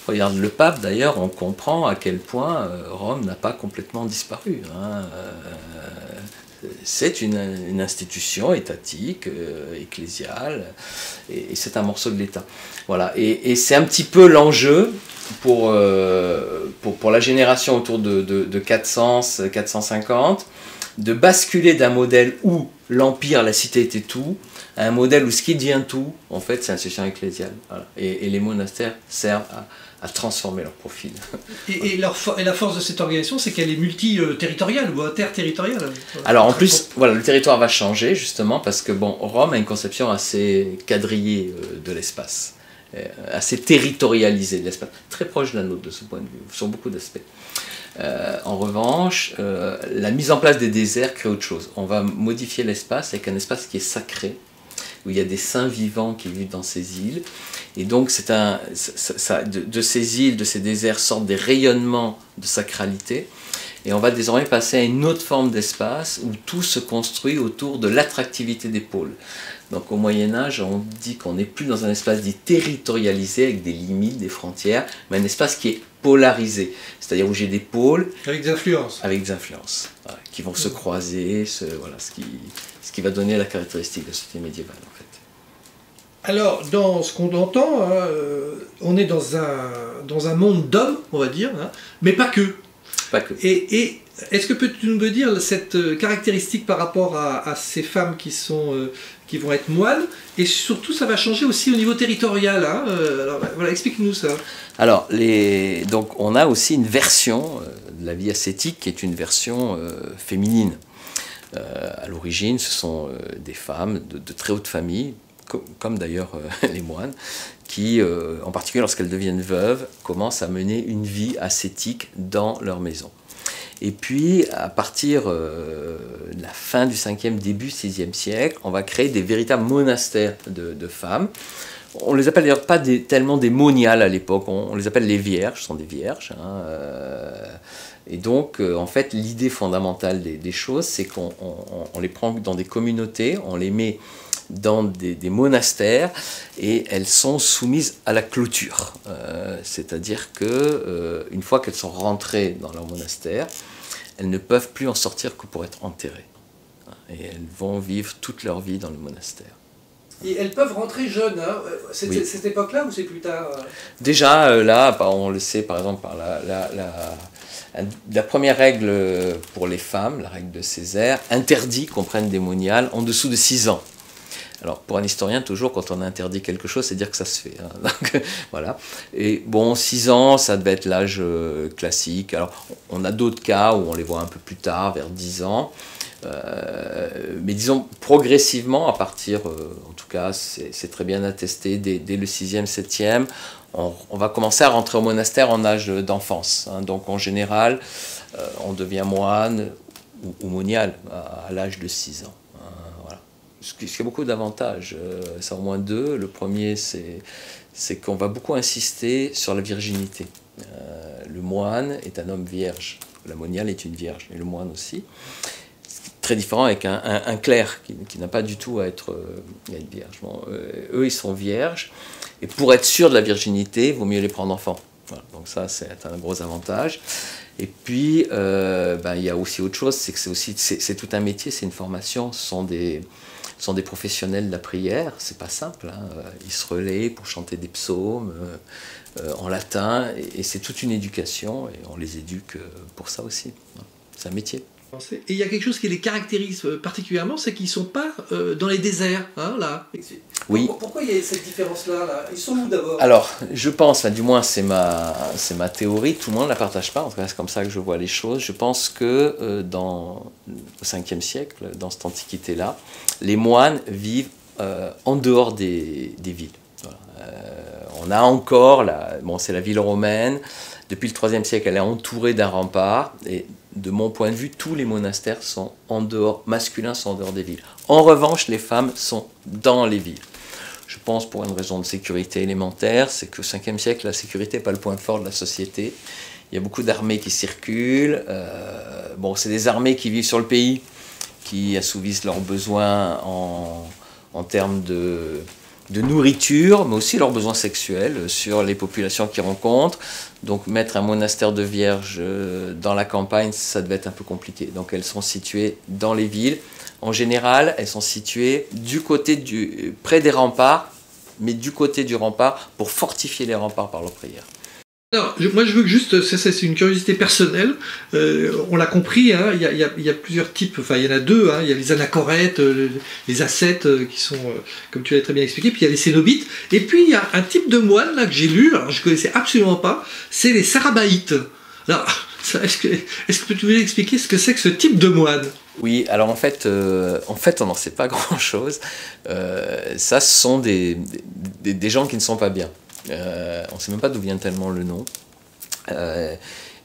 regarde le pape d'ailleurs, on comprend à quel point Rome n'a pas complètement disparu. Hein. c'est une institution étatique, ecclésiale, et c'est un morceau de l'État. Voilà, et c'est un petit peu l'enjeu pour la génération autour de 400, 450, de basculer d'un modèle où l'empire, la cité était tout, à un modèle où ce qui devient tout, en fait, c'est l'institution ecclésiale. Voilà. Et les monastères servent à transformer leur profil. Et la force de cette organisation, c'est qu'elle est multi-territoriale ou interterritoriale. Alors en plus, voilà, le territoire va changer justement parce que bon, Rome a une conception assez quadrillée de l'espace, assez territorialisée de l'espace, très proche de la nôtre de ce point de vue, sur beaucoup d'aspects. En revanche, la mise en place des déserts crée autre chose. On va modifier l'espace avec un espace qui est sacré, où il y a des saints vivants qui vivent dans ces îles. Et donc, de ces îles, de ces déserts, sortent des rayonnements de sacralité. Et on va désormais passer à une autre forme d'espace où tout se construit autour de l'attractivité des pôles. Donc au Moyen-Âge, on dit qu'on n'est plus dans un espace dit territorialisé, avec des limites, des frontières, mais un espace qui est polarisé. C'est-à-dire où j'ai des pôles... Avec des influences. Avec des influences, voilà, qui vont se croiser, voilà, ce qui va donner la caractéristique de la société médiévale, en fait. Alors, dans ce qu'on entend, hein, on est dans un monde d'hommes, on va dire, hein, mais pas que. Pas que. Et est-ce que peux-tu nous dire cette caractéristique par rapport à ces femmes qui vont être moines, et surtout ça va changer aussi au niveau territorial, hein, alors, voilà, explique-nous ça. Alors, donc on a aussi une version de la vie ascétique qui est une version féminine. À l'origine, ce sont des femmes de très haute famille, comme d'ailleurs les moines, qui, en particulier lorsqu'elles deviennent veuves, commencent à mener une vie ascétique dans leur maison. Et puis, à partir de la fin du 5e, début 6e siècle, on va créer des véritables monastères de femmes. On les appelle d'ailleurs pas tellement des moniales à l'époque, on les appelle les vierges, ce sont des vierges. Hein, et donc, en fait, l'idée fondamentale des choses, c'est qu'on les prend dans des communautés, on les met dans des monastères, et elles sont soumises à la clôture. C'est-à-dire que une fois qu'elles sont rentrées dans leur monastère, elles ne peuvent plus en sortir que pour être enterrées. Et elles vont vivre toute leur vie dans le monastère. Et elles peuvent rentrer jeunes, hein. C'est Oui. cette époque-là ou c'est plus tard? Déjà, là, on le sait par exemple par la première règle pour les femmes, la règle de Césaire, interdit qu'on prenne des moniales en dessous de 6 ans. Alors, pour un historien, toujours, quand on interdit quelque chose, c'est dire que ça se fait. Hein. Donc, voilà. Et bon, 6 ans, ça devait être l'âge classique. Alors, on a d'autres cas où on les voit un peu plus tard, vers 10 ans. Mais disons, progressivement, à partir, en tout cas, c'est très bien attesté, dès le 6e, 7e, on va commencer à rentrer au monastère en âge d'enfance. Hein. Donc, en général, on devient moine ou monial à l'âge de 6 ans. Ce qui a beaucoup d'avantages, ça au moins 2. Le premier, c'est qu'on va beaucoup insister sur la virginité. Le moine est un homme vierge, la moniale est une vierge, et le moine aussi. C'est très différent avec un clerc qui n'a pas du tout à être vierge. Bon, eux, ils sont vierges, et pour être sûr de la virginité, il vaut mieux les prendre enfants. Voilà, donc ça, c'est un gros avantage. Et puis, il y a aussi autre chose, c'est que c'est tout un métier, c'est une formation, ce sont des professionnels de la prière, c'est pas simple, hein. Ils se relaient pour chanter des psaumes en latin, et c'est toute une éducation, et on les éduque pour ça aussi. C'est un métier. Et il y a quelque chose qui les caractérise particulièrement, c'est qu'ils ne sont pas dans les déserts, hein, là. Oui. Pourquoi il y a cette différence-là, là? Ils sont où d'abord? Alors, je pense, du moins c'est ma théorie, tout le monde ne la partage pas, en tout cas c'est comme ça que je vois les choses. Je pense que au 5e siècle, dans cette antiquité-là, les moines vivent en dehors des villes. Voilà. On a encore, c'est la ville romaine, depuis le 3e siècle elle est entourée d'un rempart, et de mon point de vue, tous les monastères sont masculins sont en dehors des villes. En revanche, les femmes sont dans les villes. Je pense pour une raison de sécurité élémentaire, c'est qu'au 5e siècle, la sécurité n'est pas le point fort de la société. Il y a beaucoup d'armées qui circulent. C'est des armées qui vivent sur le pays, qui assouvissent leurs besoins en termes de nourriture, mais aussi leurs besoins sexuels sur les populations qu'ils rencontrent. Donc mettre un monastère de vierges dans la campagne, ça devait être un peu compliqué. Donc elles sont situées dans les villes. En général, elles sont situées près des remparts, mais du côté du rempart pour fortifier les remparts par leur prière. Alors, moi je veux juste, ça c'est une curiosité personnelle, on l'a compris, hein, il y a plusieurs types, enfin il y en a deux, hein, il y a les anachorètes, les ascètes qui sont, comme tu l'as très bien expliqué, puis il y a les cénobites, et puis il y a un type de moine là, que j'ai lu, alors je ne connaissais absolument pas, c'est les sarabaïtes. Alors, est-ce que tu veux expliquer ce que c'est que ce type de moine? Oui, alors en fait on n'en sait pas grand-chose. Ça, ce sont des gens qui ne sont pas bien. On ne sait même pas d'où vient tellement le nom.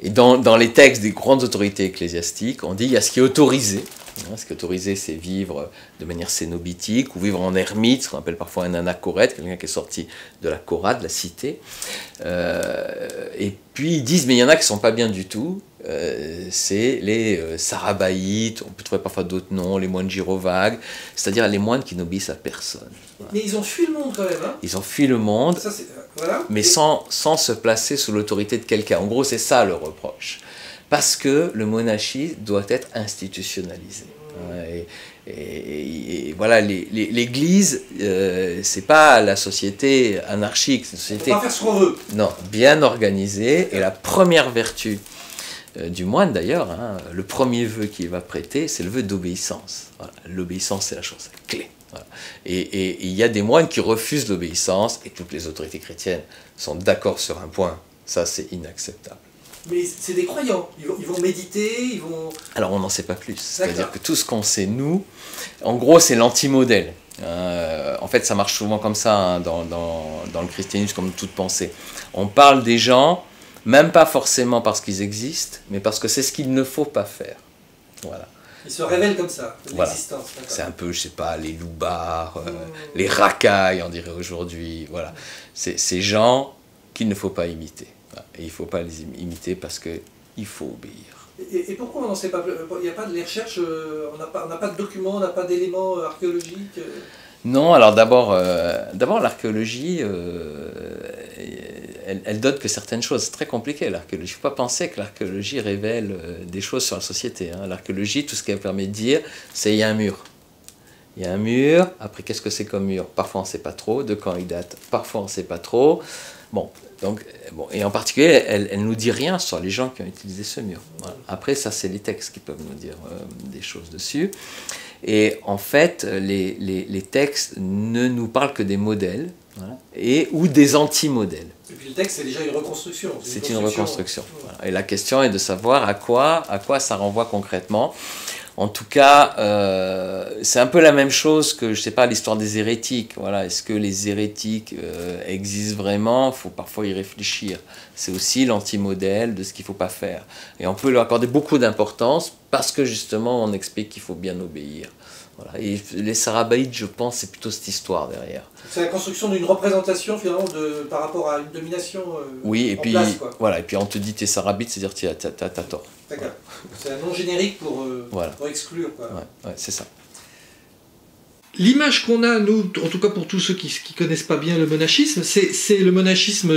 Et dans les textes des grandes autorités ecclésiastiques, on dit qu'il y a ce qui est autorisé. Ce qui est autorisé, c'est vivre de manière cénobitique ou vivre en ermite, ce qu'on appelle parfois un anachorète, quelqu'un qui est sorti de la chora, de la cité. Et puis ils disent, mais il y en a qui ne sont pas bien du tout. C'est les sarabaïtes, on peut trouver parfois d'autres noms, les moines gyrovagues, c'est-à-dire les moines qui n'obéissent à personne. Voilà. Mais ils ont fui le monde quand même, hein. Ils ont fui le monde, Ça, voilà. mais sans se placer sous l'autorité de quelqu'un. En gros, c'est ça le reproche. Parce que le monachisme doit être institutionnalisé. Et voilà, l'Église, c'est pas la société anarchique, c'est une société... On va faire ce qu'on veut. Non, bien organisée. Et la première vertu du moine d'ailleurs, hein, le premier vœu qu'il va prêter, c'est le vœu d'obéissance. Voilà. L'obéissance, c'est la chose clé. Voilà. Et il y a des moines qui refusent l'obéissance, et toutes les autorités chrétiennes sont d'accord sur un point, ça c'est inacceptable. Mais c'est des croyants, ils vont méditer, ils vont... Alors on n'en sait pas plus, c'est-à-dire que tout ce qu'on sait nous, en gros c'est l'anti-modèle. En fait ça marche souvent comme ça hein, dans le christianisme comme toute pensée. On parle des gens, même pas forcément parce qu'ils existent, mais parce que c'est ce qu'il ne faut pas faire. Voilà. Ils se révèlent comme ça, voilà. l'existence. C'est un peu, je sais pas, les loupards, les racailles, on dirait aujourd'hui. Voilà. C'est ces gens qu'il ne faut pas imiter. Voilà. Et il ne faut pas les imiter parce qu'il faut obéir. Et pourquoi on n'en sait pas plus? Il n'y a pas de recherches, on n'a pas de documents, on n'a pas d'éléments archéologiques? Non, alors d'abord l'archéologie, elle donne que certaines choses. C'est très compliqué l'archéologie. Il ne faut pas penser que l'archéologie révèle des choses sur la société. Hein. L'archéologie, tout ce qu'elle permet de dire, c'est qu'il y a un mur. Il y a un mur, après qu'est-ce que c'est comme mur? Parfois on ne sait pas trop, de quand il date, parfois on ne sait pas trop. Bon, donc, et en particulier, elle ne nous dit rien sur les gens qui ont utilisé ce mur. Voilà. Après, ça c'est les textes qui peuvent nous dire des choses dessus. Et en fait, les textes ne nous parlent que des modèles, voilà, ou des anti-modèles. Et puis le texte, c'est déjà une reconstruction. C'est une reconstruction. Voilà. Et la question est de savoir à quoi ça renvoie concrètement. En tout cas, c'est un peu la même chose que, je ne sais pas, l'histoire des hérétiques. Voilà. Est-ce que les hérétiques existent vraiment? Il faut parfois y réfléchir. C'est aussi l'anti-modèle de ce qu'il ne faut pas faire. Et on peut leur accorder beaucoup d'importance parce que justement, on explique qu'il faut bien obéir. Voilà. Et les sarabaïtes, je pense, c'est plutôt cette histoire derrière. C'est la construction d'une représentation finalement par rapport à une domination oui, et en puis, place, quoi. Voilà, et puis on te dit t'es sarabite, c'est-à-dire t'as tort. D'accord. Voilà. C'est un nom générique pour exclure. Quoi. Ouais, c'est ça. L'image qu'on a, nous, en tout cas pour tous ceux qui ne connaissent pas bien le monachisme, c'est le monachisme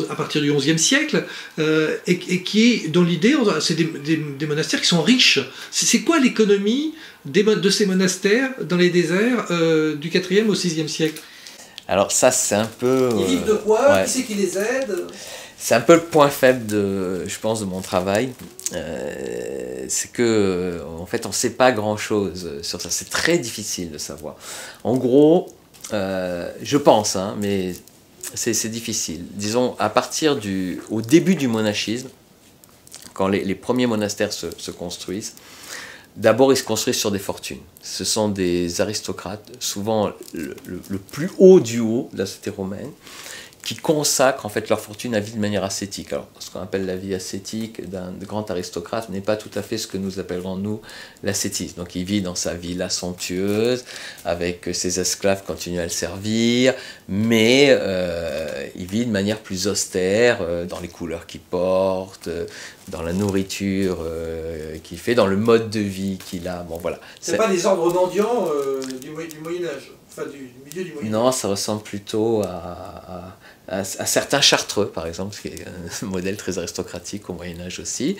à partir du XIe siècle, et qui est, dans l'idée, c'est des monastères qui sont riches. C'est quoi l'économie de ces monastères dans les déserts du IVe au VIe siècle? Alors ça, c'est un peu... Ils vivent de quoi? Qui c'est qui les aide? C'est un peu le point faible, je pense, de mon travail. C'est que, en fait, on ne sait pas grand-chose sur ça. C'est très difficile de savoir. En gros, je pense, hein, mais c'est difficile. Disons, au début du monachisme, quand les premiers monastères se construisent, d'abord, ils se construisent sur des fortunes. Ce sont des aristocrates, souvent le plus haut du haut de la société romaine, qui consacrent en fait leur fortune à vivre de manière ascétique. Alors, ce qu'on appelle la vie ascétique d'un grand aristocrate n'est pas tout à fait ce que nous appellerons, nous, l'ascétisme. Donc, il vit dans sa villa somptueuse, avec ses esclaves qui continuent à le servir, mais il vit de manière plus austère, dans les couleurs qu'il porte, dans la nourriture qu'il fait, dans le mode de vie qu'il a. Bon, voilà. C'est pas des ordres mendiants du Moyen-Âge. enfin du milieu du Moyen Âge. Non, ça ressemble plutôt à certains Chartreux, par exemple, qui est un modèle très aristocratique au Moyen Âge aussi,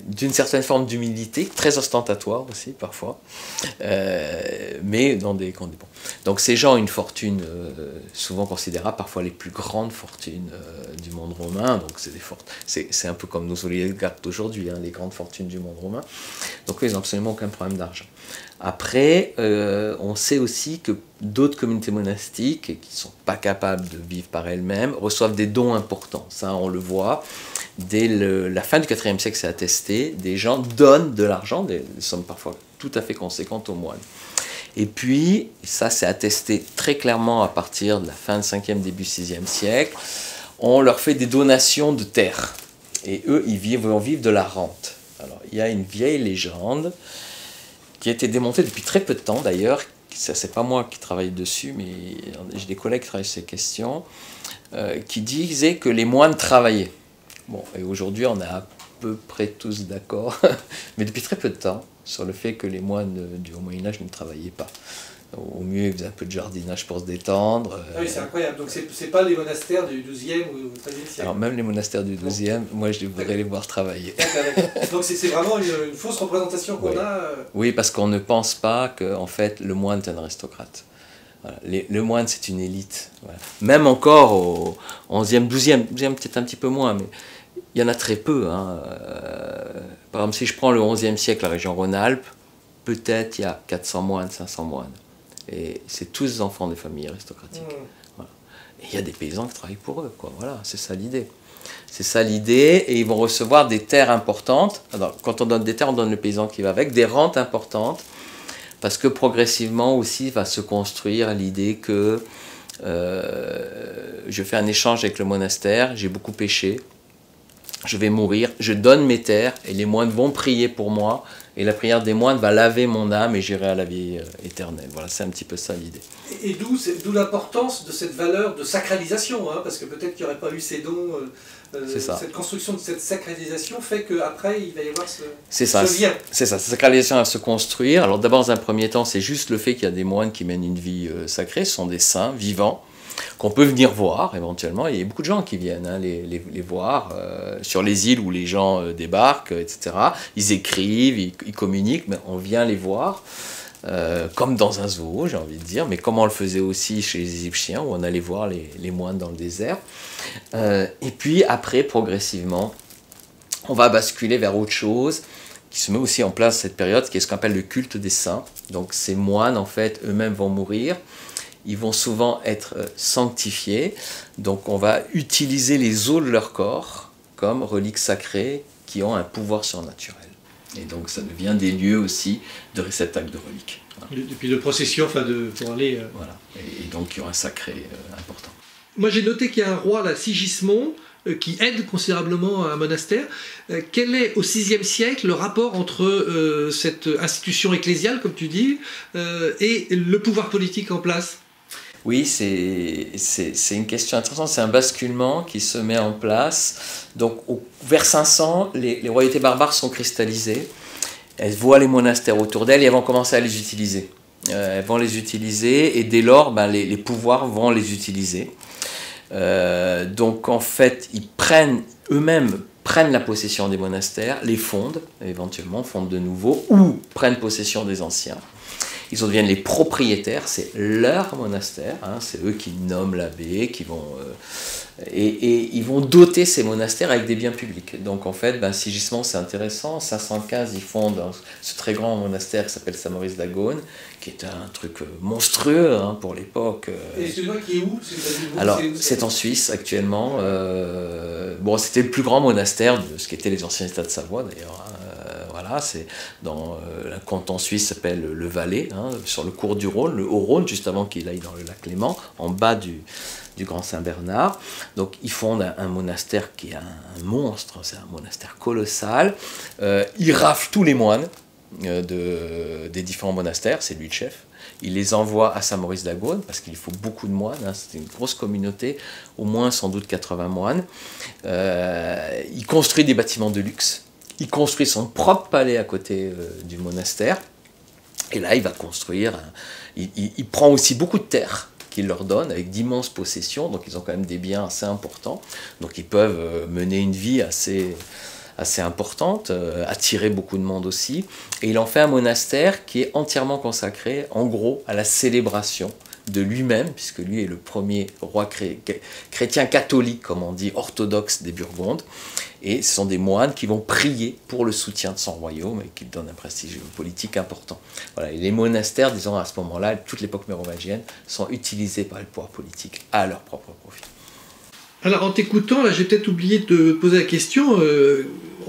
d'une certaine forme d'humilité, très ostentatoire aussi parfois, mais dans des conditions. Donc ces gens ont une fortune souvent considérable, parfois les plus grandes fortunes du monde romain, donc c'est un peu comme nos oligarques d'aujourd'hui, hein, les grandes fortunes du monde romain, donc ils n'ont absolument aucun problème d'argent. Après, on sait aussi que d'autres communautés monastiques, qui ne sont pas capables de vivre par elles-mêmes, reçoivent des dons importants. Ça, on le voit. Dès la fin du IVe siècle, c'est attesté. Des gens donnent de l'argent, des sommes parfois tout à fait conséquentes aux moines. Et puis, ça, c'est attesté très clairement à partir de la fin du 5e, début 6e siècle. On leur fait des donations de terres. Et eux, ils vont vivre de la rente. Alors, il y a une vieille légende qui a été démonté depuis très peu de temps d'ailleurs, c'est pas moi qui travaille dessus, mais j'ai des collègues qui travaillent sur ces questions, qui disaient que les moines travaillaient. Bon, et aujourd'hui on est à peu près tous d'accord, mais depuis très peu de temps, sur le fait que les moines du Haut-Moyen-Âge ne travaillaient pas. Au mieux, ils faisaient un peu de jardinage pour se détendre. Ah oui, c'est incroyable. Donc, c'est pas les monastères du 12e ou 13e siècle. Alors, même les monastères du 12e, moi, je voudrais les voir travailler. Donc, c'est vraiment une fausse représentation qu'on a. Oui, parce qu'on ne pense pas que, en fait, le moine est un aristocrate. Voilà. Le moine, c'est une élite. Voilà. Même encore au 11e, 12e peut-être un petit peu moins, mais il y en a très peu. Hein. Par exemple, si je prends le 11e siècle, la région Rhône-Alpes, peut-être il y a 400 moines, 500 moines. Et c'est tous des enfants des familles aristocratiques. Voilà. Et il y a des paysans qui travaillent pour eux, quoi. Voilà, c'est ça l'idée. C'est ça l'idée, et ils vont recevoir des terres importantes. Alors, quand on donne des terres, on donne le paysan qui va avec, des rentes importantes, parce que progressivement aussi va se construire l'idée que je fais un échange avec le monastère, j'ai beaucoup péché, je vais mourir, je donne mes terres, et les moines vont prier pour moi, et la prière des moines va laver mon âme et j'irai à la vie éternelle. Voilà, c'est un petit peu ça l'idée. Et d'où l'importance de cette valeur de sacralisation, hein, parce que peut-être qu'il n'y aurait pas eu ces dons, cette construction de cette sacralisation fait qu'après il va y avoir ce lien. C'est ça, cette sacralisation va se construire. Alors d'abord, dans un premier temps, c'est juste le fait qu'il y a des moines qui mènent une vie sacrée, ce sont des saints vivants, qu'on peut venir voir éventuellement. Il y a beaucoup de gens qui viennent les voir sur les îles où les gens débarquent, etc. Ils écrivent, ils communiquent, mais on vient les voir, comme dans un zoo, j'ai envie de dire, mais comme on le faisait aussi chez les Égyptiens, où on allait voir les moines dans le désert. Et puis après, progressivement, on va basculer vers autre chose, qui se met aussi en place à cette période, qui est ce qu'on appelle le culte des saints. Donc ces moines, en fait, eux-mêmes vont mourir. Ils vont souvent être sanctifiés, donc on va utiliser les os de leur corps comme reliques sacrées qui ont un pouvoir surnaturel. Et donc ça devient des lieux aussi de réceptacle de reliques. Voilà. Depuis de procession, pour aller... Voilà, et donc il y aura un sacré important. Moi j'ai noté qu'il y a un roi, là, Sigismond, qui aide considérablement un monastère. Quel est au VIe siècle le rapport entre cette institution ecclésiale, comme tu dis, et le pouvoir politique en place ? Oui, c'est une question intéressante, c'est un basculement qui se met en place. Donc vers 500, les royautés barbares sont cristallisées, elles voient les monastères autour d'elles et elles vont commencer à les utiliser. Elles vont les utiliser et dès lors, les pouvoirs vont les utiliser. Donc en fait, ils eux-mêmes prennent la possession des monastères, les fondent, éventuellement fondent de nouveau, ou prennent possession des anciens. Ils en deviennent les propriétaires, c'est leur monastère, hein, c'est eux qui nomment l'abbé, qui vont et ils vont doter ces monastères avec des biens publics. Donc en fait, Sigismond, c'est intéressant. En 515, ils fondent ce très grand monastère qui s'appelle Saint-Maurice d'Agone, qui est un truc monstrueux pour l'époque. Et excuse-moi, qui est où ? Alors, c'est en Suisse actuellement. Bon, c'était le plus grand monastère de ce qu'étaient les anciens États de Savoie d'ailleurs. Voilà, c'est dans un canton suisse qui s'appelle le Valais, sur le cours du Rhône, le Haut-Rhône, juste avant qu'il aille dans le lac Léman, en bas du Grand Saint-Bernard. Donc ils fondent un monastère qui est un monstre, c'est un monastère colossal. Il rafle tous les moines des différents monastères, c'est lui le chef. Il les envoie à Saint-Maurice d'Agone, parce qu'il faut beaucoup de moines, c'est une grosse communauté, au moins sans doute 80 moines. Il construit des bâtiments de luxe. Il construit son propre palais à côté du monastère. Et là, il va construire, il prend aussi beaucoup de terre qu'il leur donne, avec d'immenses possessions, donc ils ont quand même des biens assez importants, donc ils peuvent mener une vie assez importante, attirer beaucoup de monde aussi, et il en fait un monastère qui est entièrement consacré, en gros, à la célébration de lui-même, puisque lui est le premier roi chrétien catholique, comme on dit, orthodoxe des Burgondes, et ce sont des moines qui vont prier pour le soutien de son royaume et qui lui donnent un prestige politique important. Voilà, et les monastères, disons à ce moment-là, toute l'époque mérovingienne, sont utilisés par le pouvoir politique à leur propre profit. Alors en t'écoutant, là j'ai peut-être oublié de poser la question,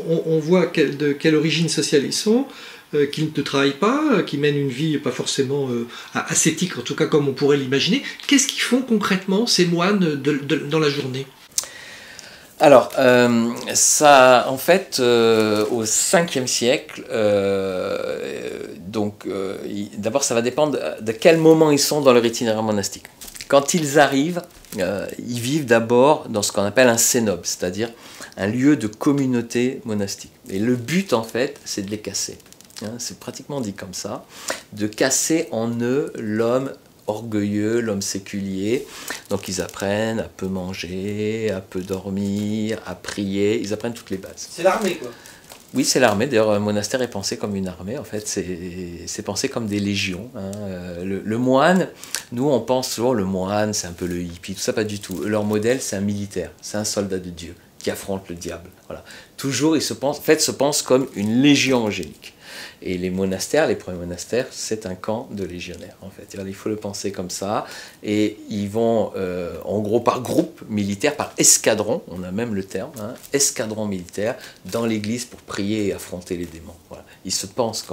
on voit de quelle origine sociale ils sont, qu'ils ne travaillent pas, qu'ils mènent une vie pas forcément ascétique, en tout cas comme on pourrait l'imaginer. Qu'est-ce qu'ils font concrètement ces moines dans la journée? Alors, ça, en fait, au 5e siècle, d'abord ça va dépendre de quel moment ils sont dans leur itinéraire monastique. Quand ils arrivent, ils vivent d'abord dans ce qu'on appelle un cénobe, c'est-à-dire un lieu de communauté monastique. Et le but, en fait, c'est de les casser. Hein, c'est pratiquement dit comme ça, de casser en eux l'homme orgueilleux, l'homme séculier. Donc ils apprennent à peu manger, à peu dormir, à prier, ils apprennent toutes les bases. C'est l'armée, quoi. Oui, c'est l'armée. D'ailleurs, un monastère est pensé comme une armée. En fait, c'est pensé comme des légions. Hein. Le moine, nous, on pense souvent le moine, c'est un peu le hippie, tout ça, pas du tout. Leur modèle, c'est un militaire, c'est un soldat de Dieu qui affronte le diable. Voilà. Toujours, ils se pensent comme une légion angélique. Et les monastères, les premiers monastères, c'est un camp de légionnaires, en fait. Il faut le penser comme ça. Et ils vont, en gros, par groupe militaire, par escadron, on a même le terme, hein, escadron militaire, dans l'église pour prier et affronter les démons. Voilà. Ils se pensent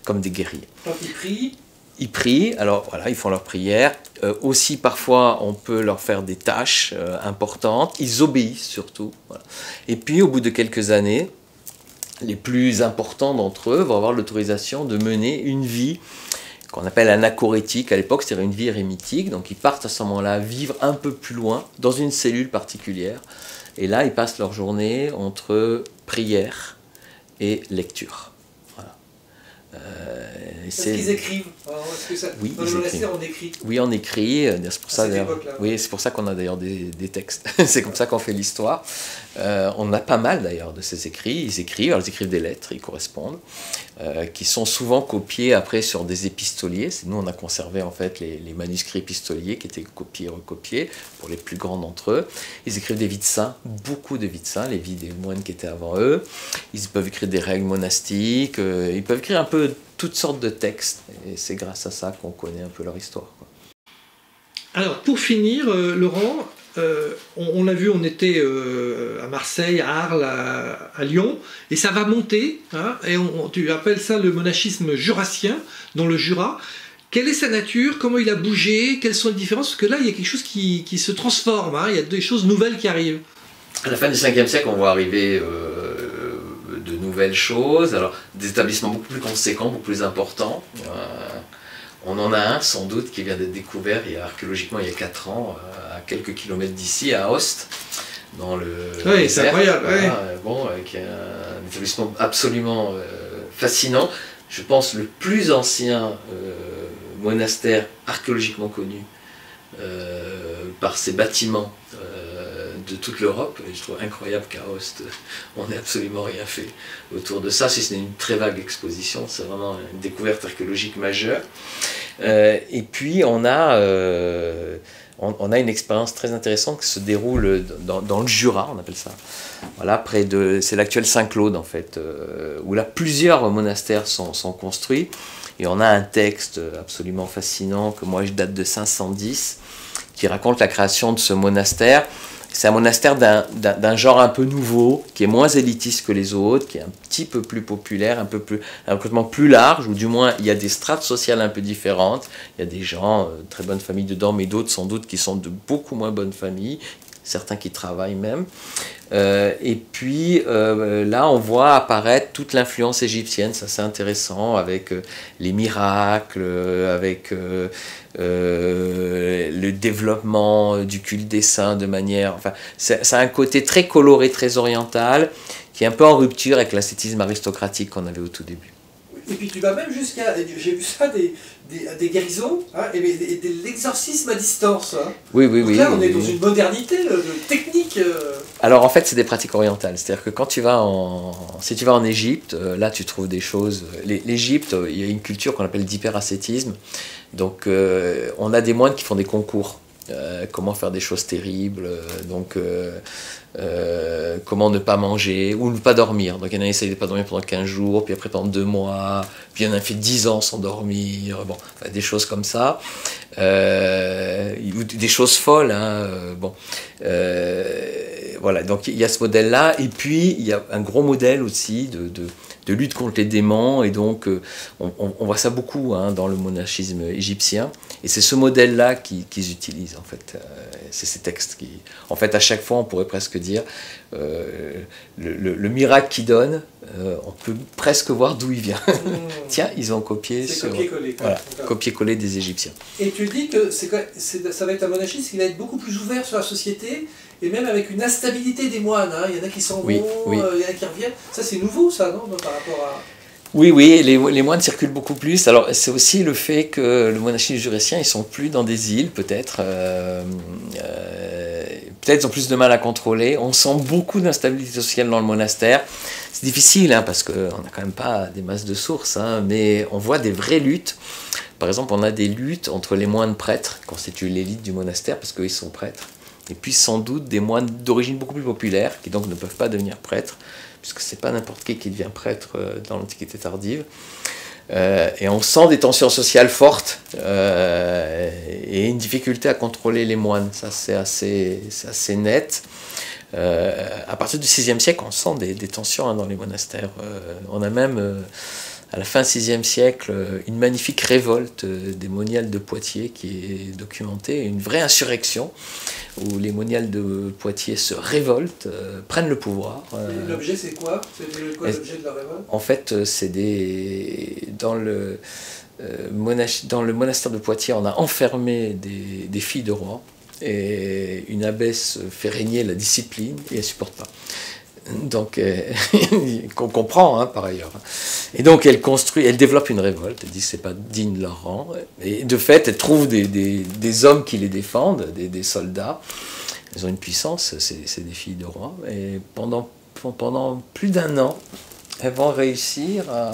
comme des guerriers. Quand ils prient, ils prient, alors voilà, ils font leur prière. Aussi, parfois, on peut leur faire des tâches importantes. Ils obéissent surtout. Voilà. Et puis, au bout de quelques années, les plus importants d'entre eux vont avoir l'autorisation de mener une vie qu'on appelle anachorétique à l'époque, c'est-à-dire une vie érémitique. Donc ils partent à ce moment-là vivre un peu plus loin, dans une cellule particulière. Et là, ils passent leur journée entre prière et lecture. Voilà. Est-ce qu'ils écrivent? Oui, dans le monastère, on écrit. Oui, on écrit. C'est pour ça, oui, c'est pour ça qu'on a d'ailleurs des textes. C'est comme ça qu'on fait l'histoire. On a pas mal d'ailleurs de ces écrits. Ils écrivent des lettres, ils correspondent, qui sont souvent copiés après sur des épistoliers. Nous, on a conservé en fait les manuscrits épistoliers qui étaient copiés et recopiés pour les plus grands d'entre eux. Ils écrivent des vies de saints, beaucoup de vies de saints, les vies des moines qui étaient avant eux. Ils peuvent écrire des règles monastiques. Ils peuvent écrire un peu toutes sortes de textes. Et c'est grâce à ça qu'on connaît un peu leur histoire, quoi. Alors, pour finir, Laurent, on l'a vu, on était à Marseille, à Arles, à Lyon, et ça va monter, hein, et tu appelles ça le monachisme jurassien, dans le Jura. Quelle est sa nature? Comment il a bougé? Quelles sont les différences? Parce que là, il y a quelque chose qui se transforme, hein, il y a des choses nouvelles qui arrivent. À la fin du 5e siècle, on voit arriver de nouvelles choses, alors des établissements beaucoup plus conséquents, beaucoup plus importants. On en a un, sans doute, qui vient d'être découvert archéologiquement il y a 4 ans, à quelques kilomètres d'ici, à Host, dans le oui, c'est incroyable. Bon, avec un établissement absolument fascinant. Je pense le plus ancien monastère archéologiquement connu par ses bâtiments de toute l'Europe. Et je trouve incroyable qu'à Host, on n'ait absolument rien fait autour de ça, si ce n'est une très vague exposition. C'est vraiment une découverte archéologique majeure. Et puis on a une expérience très intéressante qui se déroule dans le Jura, on appelle ça. Voilà, c'est l'actuel Saint-Claude en fait, où là plusieurs monastères sont construits. Et on a un texte absolument fascinant que moi je date de 510, qui raconte la création de ce monastère. C'est un monastère d'un genre un peu nouveau, qui est moins élitiste que les autres, qui est un petit peu plus populaire, un recrutement plus large, ou du moins il y a des strates sociales un peu différentes. Il y a des gens, très bonnes familles dedans, mais d'autres sans doute qui sont de beaucoup moins bonnes familles, certains qui travaillent même. Et puis là, on voit apparaître toute l'influence égyptienne, ça c'est intéressant, avec les miracles, avec le développement du culte des saints de manière... Enfin, ça a un côté très coloré, très oriental, qui est un peu en rupture avec l'ascétisme aristocratique qu'on avait au tout début. Et puis tu vas même jusqu'à, j'ai vu ça, des guérisons, hein, et de l'exorcisme à distance. Hein. Oui, oui, donc oui. là, on est oui, dans oui. une modernité technique. Alors en fait, c'est des pratiques orientales. C'est-à-dire que quand si tu vas en Égypte, là tu trouves des choses. L'Égypte, il y a une culture qu'on appelle d'hyperascétisme. Donc on a des moines qui font des concours. Comment faire des choses terribles, comment ne pas manger ou ne pas dormir. Donc il y en a qui essayent de ne pas dormir pendant 15 jours, puis après pendant 2 mois, puis il y en a fait 10 ans sans dormir, bon, enfin, des choses comme ça. Des choses folles, hein, bon. Voilà, donc il y a ce modèle-là, et puis il y a un gros modèle aussi de lutte contre les démons, et donc on voit ça beaucoup hein, dans le monachisme égyptien, et c'est ce modèle-là qu'ils utilisent en fait. C'est ces textes qui, en fait, à chaque fois, on pourrait presque dire le miracle qu'ils donnent, on peut presque voir d'où il vient. Tiens, ils ont copié copier-coller. Voilà, copier-coller des Égyptiens. Et tu dis que ça va être un monachisme qui va être beaucoup plus ouvert sur la société, et même avec une instabilité des moines. Hein. Il y en a qui s'en vont, Oui, oui. il y en a qui reviennent. Ça, c'est nouveau, ça, non, par rapport à... Oui, oui, les moines circulent beaucoup plus. Alors, c'est aussi le fait que le monachisme jurassien, ils sont plus dans des îles, peut-être. Peut-être ils ont plus de mal à contrôler. On sent beaucoup d'instabilité sociale dans le monastère. C'est difficile, hein, parce qu'on n'a quand même pas des masses de sources, hein, mais on voit des vraies luttes. Par exemple, on a des luttes entre les moines prêtres, qui constituent l'élite du monastère, parce qu'eux, ils sont prêtres. Et puis, sans doute, des moines d'origine beaucoup plus populaire, qui donc ne peuvent pas devenir prêtres, puisque c'est pas n'importe qui devient prêtre dans l'Antiquité tardive. Et on sent des tensions sociales fortes et une difficulté à contrôler les moines. Ça, c'est assez net. À partir du VIe siècle, on sent des tensions hein, dans les monastères. On a même, à la fin du VIe siècle, une magnifique révolte des moniales de Poitiers qui est documentée, une vraie insurrection où les moniales de Poitiers se révoltent, prennent le pouvoir. L'objet, c'est quoi? C'est quoi l'objet de la révolte? En fait, c'est dans le monastère de Poitiers, on a enfermé des filles de roi, et une abbesse fait régner la discipline, et elle ne supporte pas. Donc, qu'on comprend hein, par ailleurs. Et donc, elle développe une révolte, elle dit que ce n'est pas digne de leur rang. Et de fait, elle trouve des hommes qui les défendent, des soldats. Ils ont une puissance, c'est des filles de roi. Et pendant plus d'1 an, elles vont réussir à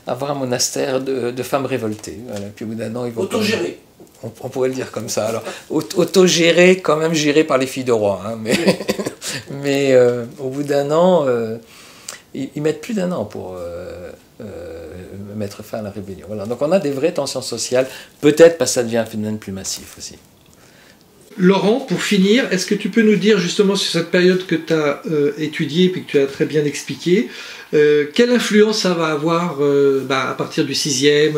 avoir un monastère de femmes révoltées. Voilà. Puis au bout d'1 an, ils vont... Autogéré. On pourrait le dire comme ça. Alors, autogéré, quand même géré par les filles de roi. Hein, mais au bout d'1 an, ils mettent plus d'1 an pour mettre fin à la rébellion. Voilà. Donc on a des vraies tensions sociales, peut-être parce que ça devient un phénomène plus massif aussi. Laurent, pour finir, est-ce que tu peux nous dire justement sur cette période que tu as étudiée et que tu as très bien expliquée, quelle influence ça va avoir à partir du 6e,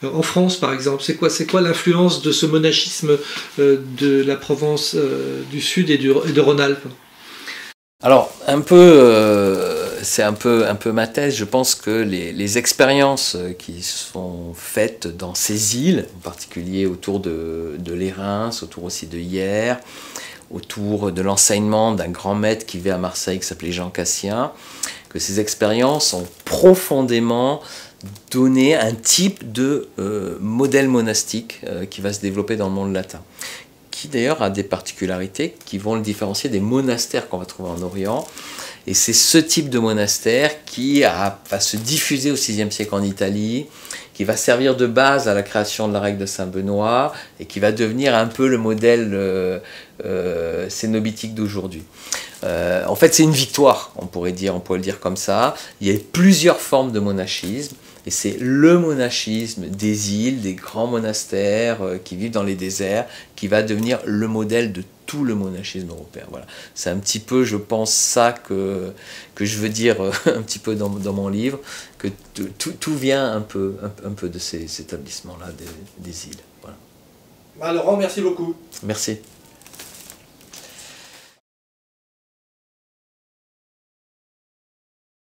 en France par exemple? C'est quoi l'influence de ce monachisme de la Provence du Sud et de Rhône-Alpes? Alors, c'est un peu ma thèse. Je pense que les expériences qui sont faites dans ces îles, en particulier autour de l'Érins, autour aussi de Hyères, autour de l'enseignement d'un grand maître qui vivait à Marseille qui s'appelait Jean Cassien, que ces expériences ont profondément donné un type de modèle monastique qui va se développer dans le monde latin, qui d'ailleurs a des particularités qui vont le différencier des monastères qu'on va trouver en Orient. Et c'est ce type de monastère qui va se diffuser au VIe siècle en Italie, qui va servir de base à la création de la règle de Saint-Benoît et qui va devenir un peu le modèle cénobitique d'aujourd'hui. En fait, c'est une victoire, on pourrait le dire comme ça. Il y a plusieurs formes de monachisme. Et c'est le monachisme des îles, des grands monastères qui vivent dans les déserts, qui va devenir le modèle de tout le monachisme européen. Voilà. C'est un petit peu, je pense, ça que je veux dire un petit peu dans mon livre, que tout vient un peu de ces établissements-là, des îles. Voilà. Laurent, merci beaucoup. Merci.